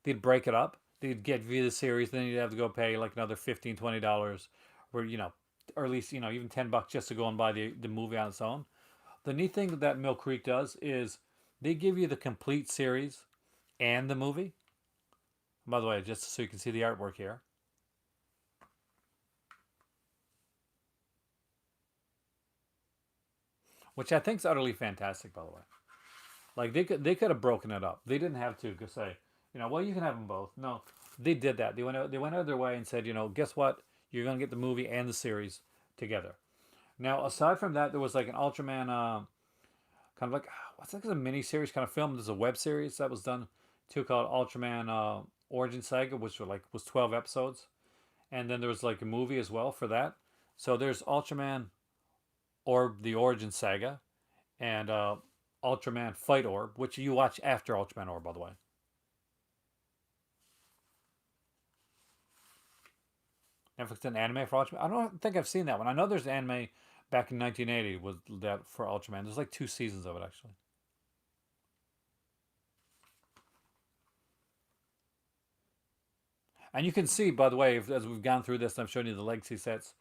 they'd break it up. They'd get via the series, then you'd have to go pay like another $15, $20, or or at least even $10 just to go and buy the movie on its own. The neat thing that Mill Creek does is they give you the complete series and the movie. By the way, just so you can see the artwork here. Which I think is utterly fantastic, by the way. Like they could have broken it up. They didn't have to say, well, you can have them both. No, they did that. They went out of their way and said, guess what? You're gonna get the movie and the series together. Now, aside from that, there was like an Ultraman, kind of like what's like a mini series kind of film. There's a web series that was done too called Ultraman Origin Saga, which was 12 episodes, and then there was like a movie as well for that. So there's Ultraman Orb, the Origin Saga, and Ultraman Fight Orb, which you watch after Ultraman Orb, by the way. Netflix an anime for Ultraman. I don't think I've seen that one. I know there's an anime back in 1980 was that for Ultraman. There's like 2 seasons of it actually. And you can see, by the way, as we've gone through this, and I've shown you the legacy sets.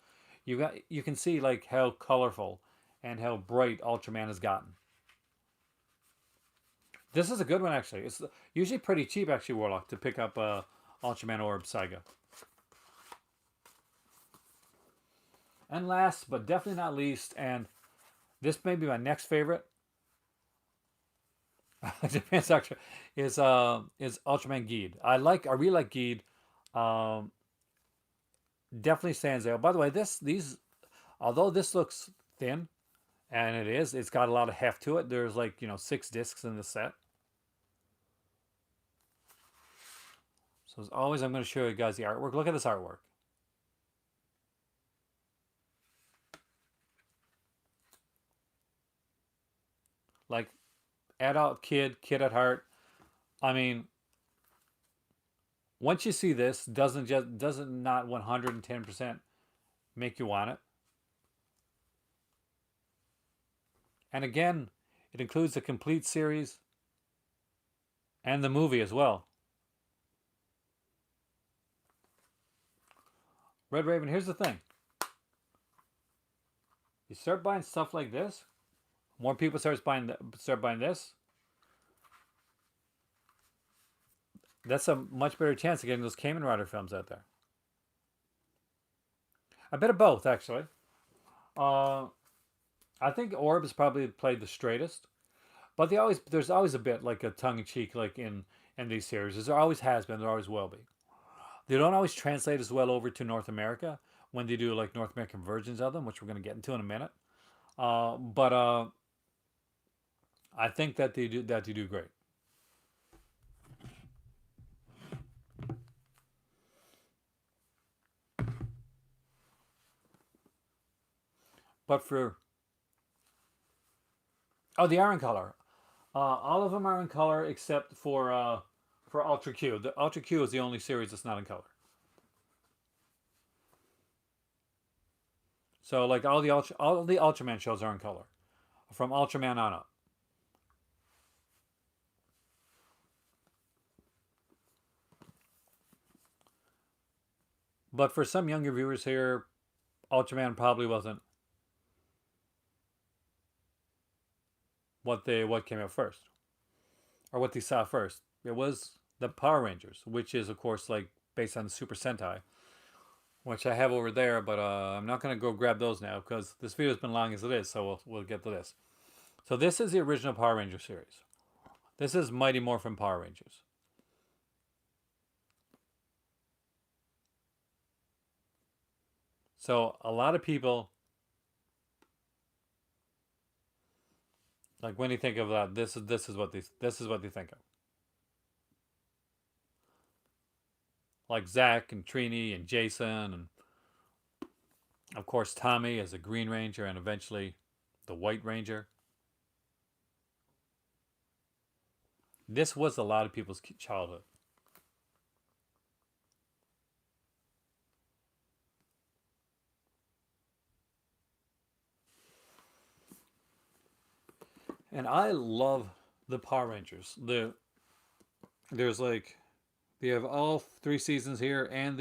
You can see like how colorful and how bright Ultraman has gotten. This is a good one actually. It's usually pretty cheap actually, Warlock, to pick up Ultraman Orb Saga. And last but definitely not least, and this may be my next favorite, Japan's actually is Ultraman Geed. I really like Geed. Um, Definitely stands out. By the way, these although this looks thin, and it's got a lot of heft to it. There's like 6 discs in the set. So as always, I'm going to show you guys the artwork. Look at this artwork. Like adult kid at heart. I mean, once you see this, doesn't not 110% make you want it. And again, it includes the complete series and the movie as well. Red Raven, here's the thing. You start buying stuff like this, more people start buying this. That's a much better chance of getting those Kamen Rider films out there. A bit of both, actually. Uh, I think Orb has probably played the straightest, but there's always a bit like a tongue in cheek, like in these series. There always has been. There always will be. They don't always translate as well over to North America when they do like North American versions of them, which we're going to get into in a minute. But I think that they do great. But for the Iron Color, all of them are in color except for Ultra Q. The Ultra Q is the only series that's not in color. So like all the Ultraman shows are in color, from Ultraman on up. But for some younger viewers here, Ultraman probably wasn't what came out first, or what they saw first. It was the Power Rangers, which is of course like based on the Super Sentai, which I have over there. But I'm not gonna go grab those now because this video's been long as it is. So we'll get to this. So this is the original Power Ranger series. This is Mighty Morphin Power Rangers. So a lot of people, like when you think of that, this is what they think of. Like Zach and Trini and Jason, and of course Tommy as a Green Ranger, and eventually the White Ranger. This was a lot of people's childhood. And I love the Power Rangers. There's like they have all 3 seasons here, and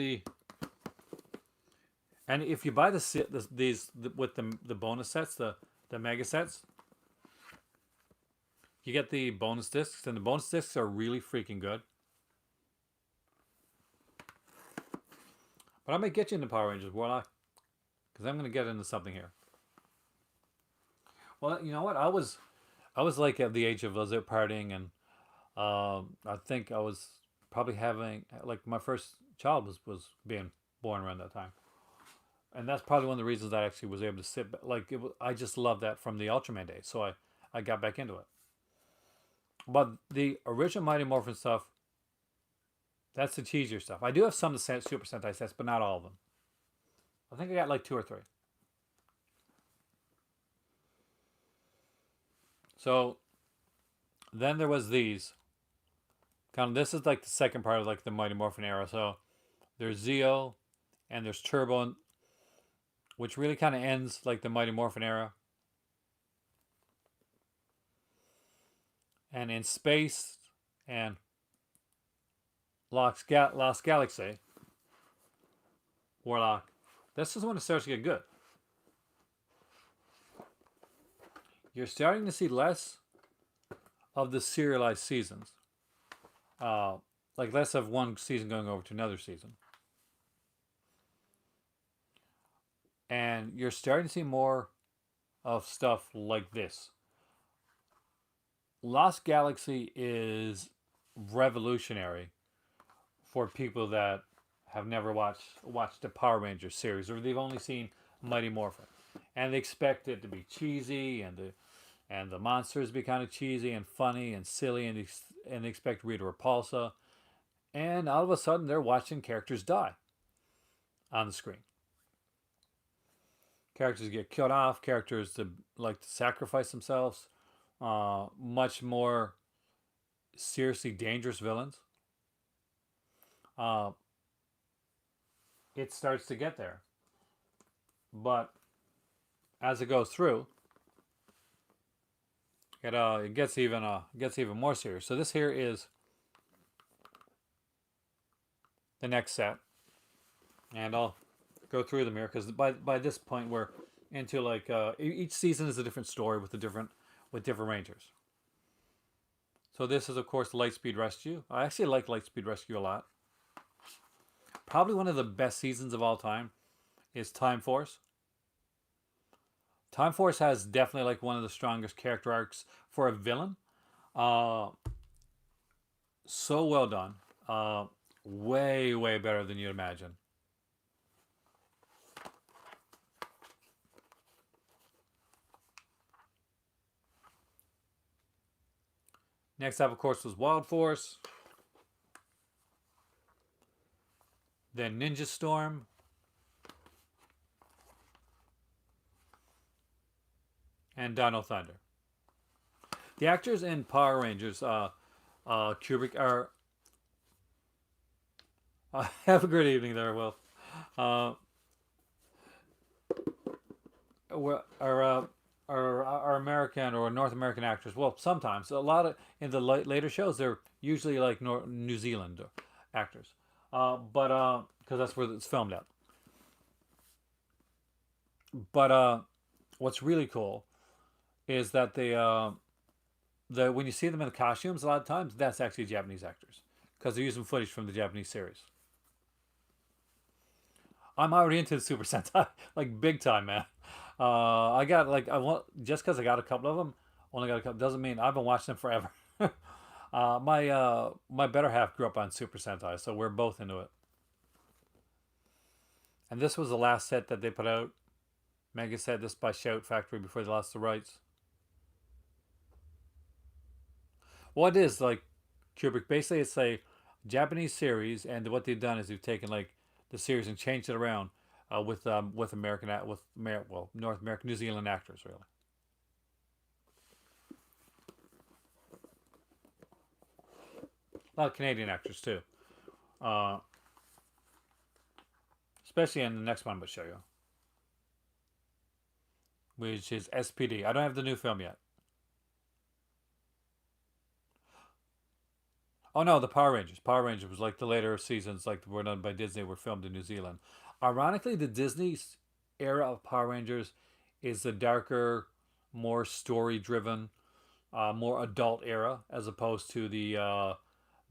if you buy with the bonus sets, the mega sets, you get the bonus discs, and the bonus discs are really freaking good. But I might get you into Power Rangers, Warlock, because I'm going to get into something here. Well, you know what? I was like at the age of I was out partying, and I think I was probably having like my first child was being born around that time, and that's probably one of the reasons I actually was able to like I just love that from the Ultraman days, so I got back into it. But the original Mighty Morphin stuff, that's the cheesier stuff. I do have some of the Super Sentai sets, but not all of them. I think I got like 2 or 3. So then there was these. Kind of this is like the second part of like the Mighty Morphin era. So there's Zeo and there's Turbo, which really kind of ends like the Mighty Morphin era. And in space and Lost Galaxy, Warlock, this is when it starts to get good. you're starting to see less of the serialized seasons. Uh, like less of one season going over to another season. And you're starting to see more of stuff like this. Lost Galaxy is revolutionary for people that have never watched the Power Rangers series, or they've only seen Mighty Morphin, and they expect it to be cheesy, and the monsters be kind of cheesy and funny and silly, and they expect Rita Repulsa, and all of a sudden they're watching characters die on the screen. Characters get killed off. Characters to like to sacrifice themselves. Much more seriously dangerous villains. Uh, it starts to get there, but as it goes through, it gets even more serious. So this here is the next set, and I'll go through them here because by this point we're into like each season is a different story with different rangers. So this is of course Lightspeed Rescue. I actually like Lightspeed Rescue a lot. Probably one of the best seasons of all time is Time Force. Time Force has definitely like one of the strongest character arcs for a villain. Uh, so well done. Way better than you'd imagine. Next up, of course, was Wild Force. Then Ninja Storm. And Dino Thunder. The actors in Power Rangers, Kubrick, are. Have a great evening there, Will. Uh, are American or North American actors. Well, sometimes a lot of in the later shows they're usually like New Zealand actors, but because that's where it's filmed at. But what's really cool is that when you see them in the costumes, a lot of times that's actually Japanese actors because they're using footage from the Japanese series. I'm already into the Super Sentai, like big time, man. I got like I want just because I got a couple of them, only got a couple doesn't mean I've been watching them forever. My better half grew up on Super Sentai, so we're both into it. And this was the last set that they put out. Mega set this by Shout Factory before they lost the rights. What it is like Kubrick? Basically, it's a Japanese series, and what they've done is they've taken like the series and changed it around with American North American New Zealand actors really. A lot of Canadian actors too, uh, especially in the next one I'm going to show you, which is SPD. I don't have the new film yet. Oh no, the Power Rangers. Power Rangers was like the later seasons, like were done by Disney, were filmed in New Zealand. Ironically, the Disney era of Power Rangers is the darker, more story-driven, more adult era, as opposed to the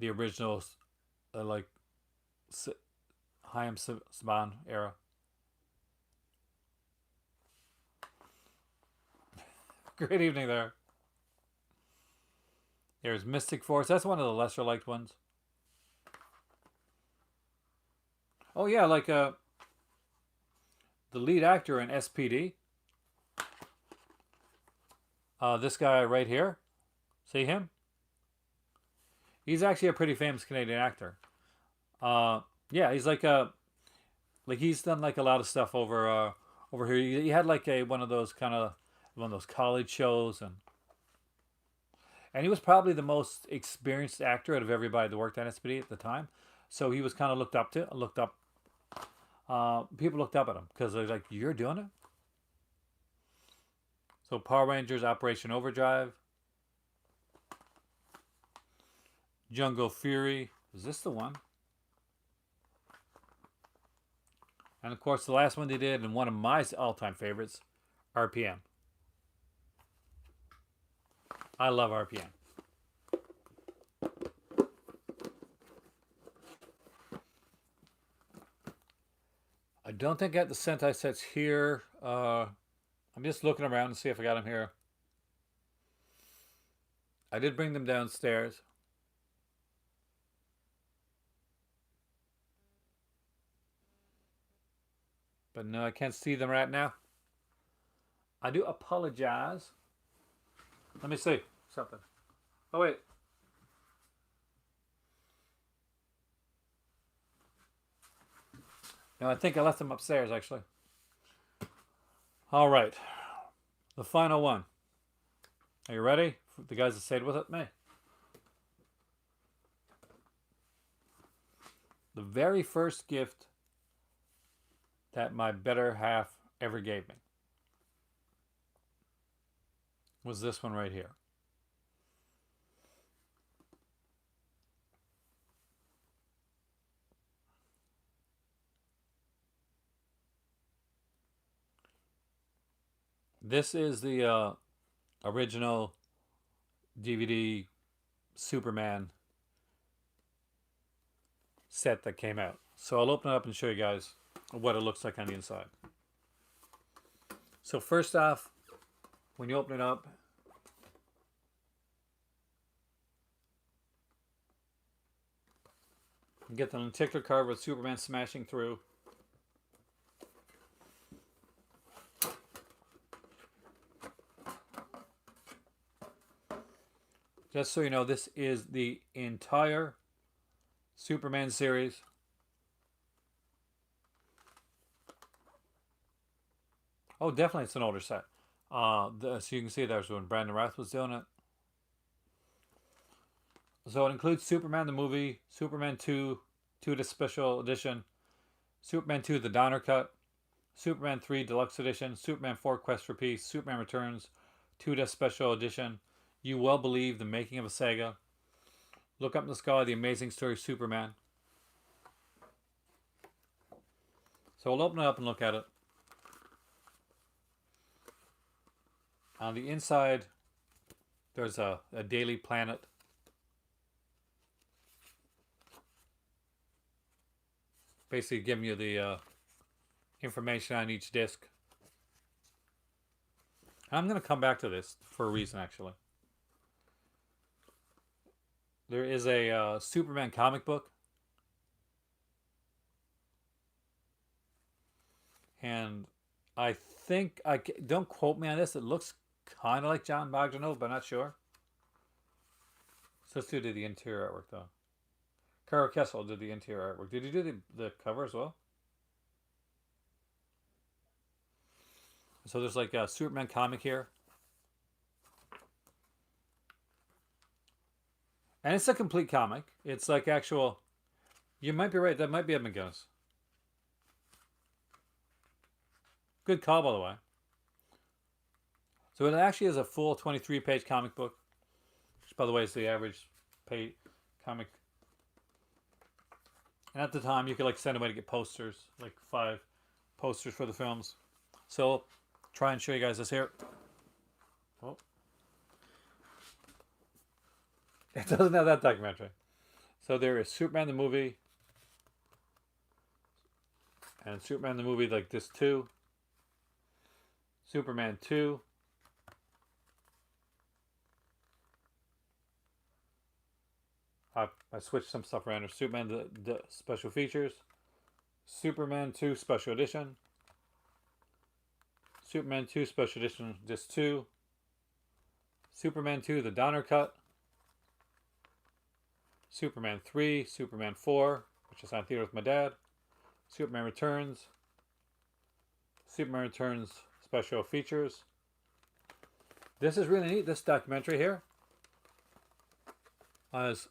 original, like Hayam Saban era. Great evening there. There's Mystic Force. That's one of the lesser liked ones. Oh yeah, like the lead actor in SPD. This guy right here. See him? He's actually a pretty famous Canadian actor. Yeah, he's like he's done like a lot of stuff over here. He had like a one of those college shows, and he was probably the most experienced actor out of everybody that worked on SPD at the time. So he was kind of looked up. People looked up at him because they're like, "You're doing it." So Power Rangers Operation Overdrive, Jungle Fury. Is this the one? And of course, the last one they did, and one of my all-time favorites, RPM. I love RPM. I don't think I got the Sentai sets here. I'm just looking around to see if I got them here. I did bring them downstairs. But no, I can't see them right now. I do apologize. Let me see something. Oh, wait. No, I think I left them upstairs, actually. All right. The final one. Are you ready? The guys that stayed with me. The very first gift that my better half ever gave me was this one right here. This is the original DVD Superman set that came out. So I'll open it up and show you guys what it looks like on the inside. So first off, when you open it up, you get the lenticular card with Superman smashing through. Just so you know, this is the entire Superman series. Oh, definitely it's an older set. So you can see there's when Brandon Routh was doing it. So it includes Superman the movie, Superman 2, the special edition, Superman 2 the Donner cut, Superman 3 deluxe edition, Superman 4 Quest for Peace, Superman Returns, 2 special edition, You Well Believe, The Making of a Saga, Look Up in the Sky, The Amazing Story of Superman. So we'll open it up and look at it. On the inside, there's a Daily Planet. Basically giving you the information on each disc. And I'm going to come back to this for a reason, actually. There is a Superman comic book. And I think, don't quote me on this, it looks kind of like John Bogdanove, but I'm not sure. So let's do the interior artwork, though. Carl Kessel did the interior artwork. Did he do the cover as well? So there's like a Superman comic here. And it's a complete comic. It's like actual... You might be right. That might be Ed McGuinness. Good call, by the way. So it actually is a full 23-page comic book. Which, by the way, is the average page comic. And at the time, you could like send away to get posters. Like 5 posters for the films. So, try and show you guys this here. Oh. It doesn't have that documentary. So there is Superman the movie. And Superman the movie like this too. Superman 2. I switched some stuff around. There's Superman the special features. Superman 2 special edition. Superman 2 special edition disc 2. Superman 2 the Donner cut. Superman 3, Superman 4, which I saw in theater with my dad. Superman Returns. Superman Returns special features. This is really neat, this documentary here. As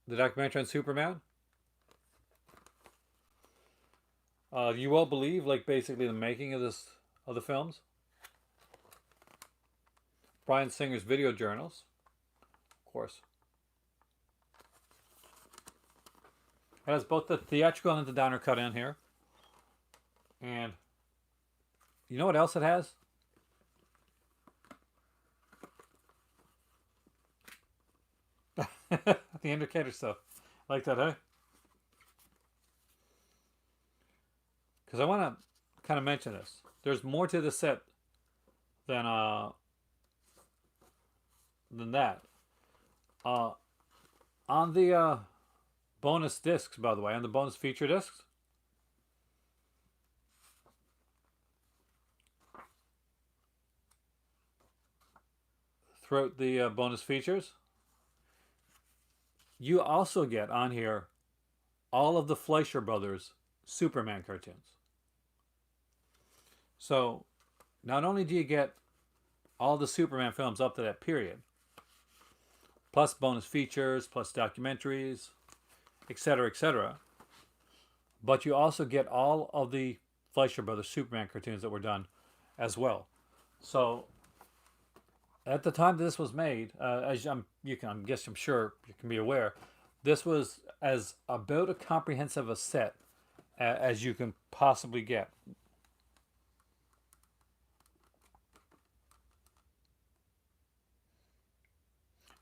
the documentary on Superman. You Will Believe, like basically the making of the films. Bryan Singer's video journals, of course. It has both the theatrical and the Donner cut in here. And you know what else it has? The indicator stuff. Like that, eh? Because I want to kind of mention this. There's more to the set than that. Uh, on the bonus discs, by the way, on the bonus feature discs, throughout the bonus features, you also get on here all of the Fleischer Brothers Superman cartoons. So not only do you get all the Superman films up to that period, plus bonus features, plus documentaries, etc., but you also get all of the Fleischer Brothers Superman cartoons that were done as well. So at the time this was made, as I'm guess I'm sure you can be aware, this was as about a comprehensive a set as you can possibly get.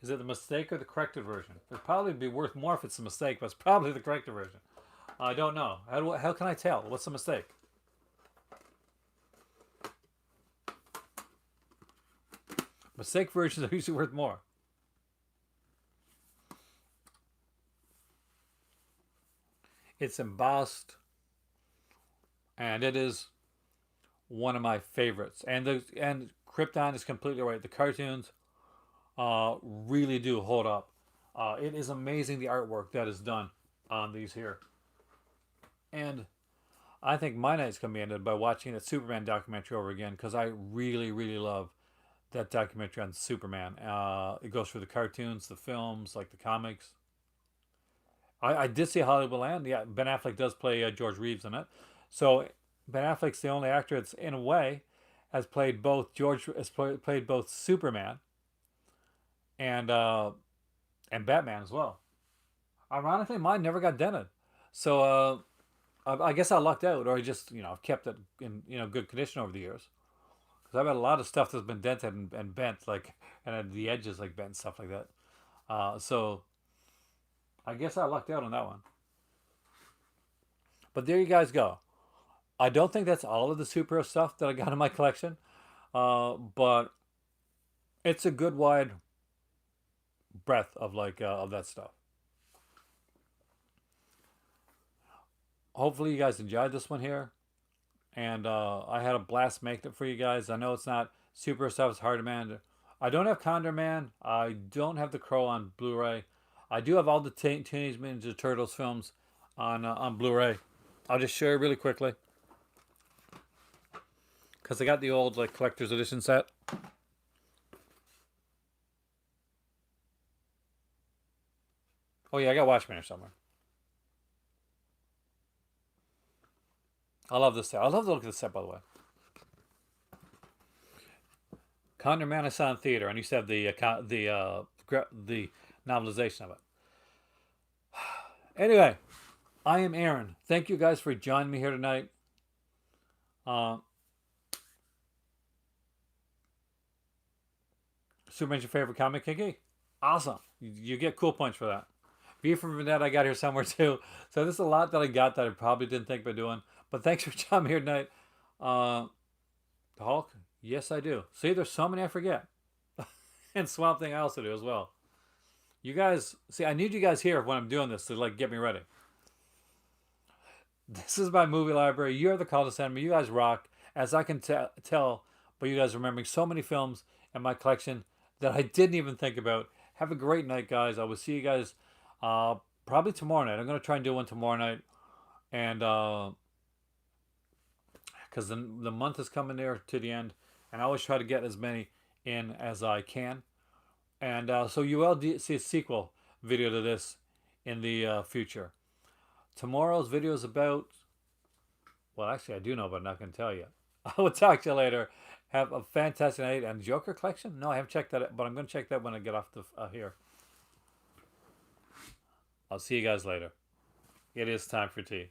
Is it the mistake or the corrected version? It'd probably be worth more if it's a mistake, but it's probably the corrected version. I don't know. How can I tell? What's the mistake? Mistake versions are usually worth more. It's embossed, and it is one of my favorites. And Krypton is completely right. The cartoons really do hold up. It is amazing the artwork that is done on these here. And I think my night's gonna be ended by watching that Superman documentary over again because I really, really love that documentary on Superman. It goes through the cartoons, the films, like the comics. I did see Hollywoodland. Yeah, Ben Affleck does play George Reeves in it. So Ben Affleck's the only actor that's in a way has played both played both Superman and Batman as well. Ironically, mine never got dented. So I guess I lucked out, or I just I've kept it in good condition over the years. Because I've had a lot of stuff that's been dented and bent, like and had the edges like bent and stuff like that. So I guess I lucked out on that one. But there you guys go. I don't think that's all of the superhero stuff that I got in my collection, but it's a good wide breadth of of that stuff. Hopefully you guys enjoyed this one here, and I had a blast making it for you guys. I know it's not super stuff; it's hard to manage. I don't have Condor Man. I don't have The Crow on Blu-ray. I do have all the Teenage Mutant Ninja Turtles films on Blu-ray. I'll just share really quickly because I got the old like collector's edition set. Oh yeah, I got Watchmen here somewhere. I love this set. I love the look of this set, by the way. Condor Man I saw in theater, and you said the novelization of it. Anyway, I am Aaron. Thank you guys for joining me here tonight. Uh, Superman's your favorite comic, Kinky? Awesome. You get cool points for that. V for Vendetta I got here somewhere too. So there's a lot that I got that I probably didn't think about doing. But thanks for joining me here tonight. The Hulk? Yes, I do. See, there's so many I forget. And Swamp Thing I also do as well. You guys, see, I need you guys here when I'm doing this to like get me ready. This is my movie library. You're the call to send me. You guys rock. As I can tell by you guys remembering so many films in my collection that I didn't even think about. Have a great night, guys. I will see you guys probably tomorrow night. I'm going to try and do one tomorrow night. And because the month is coming near to the end. And I always try to get as many in as I can. And so you will see a sequel video to this in the future. Tomorrow's video is about, well, actually, I do know, but I'm not going to tell you. I will talk to you later. Have a fantastic night. And Joker collection? No, I haven't checked that out, but I'm going to check that when I get off the here. I'll see you guys later. It is time for tea.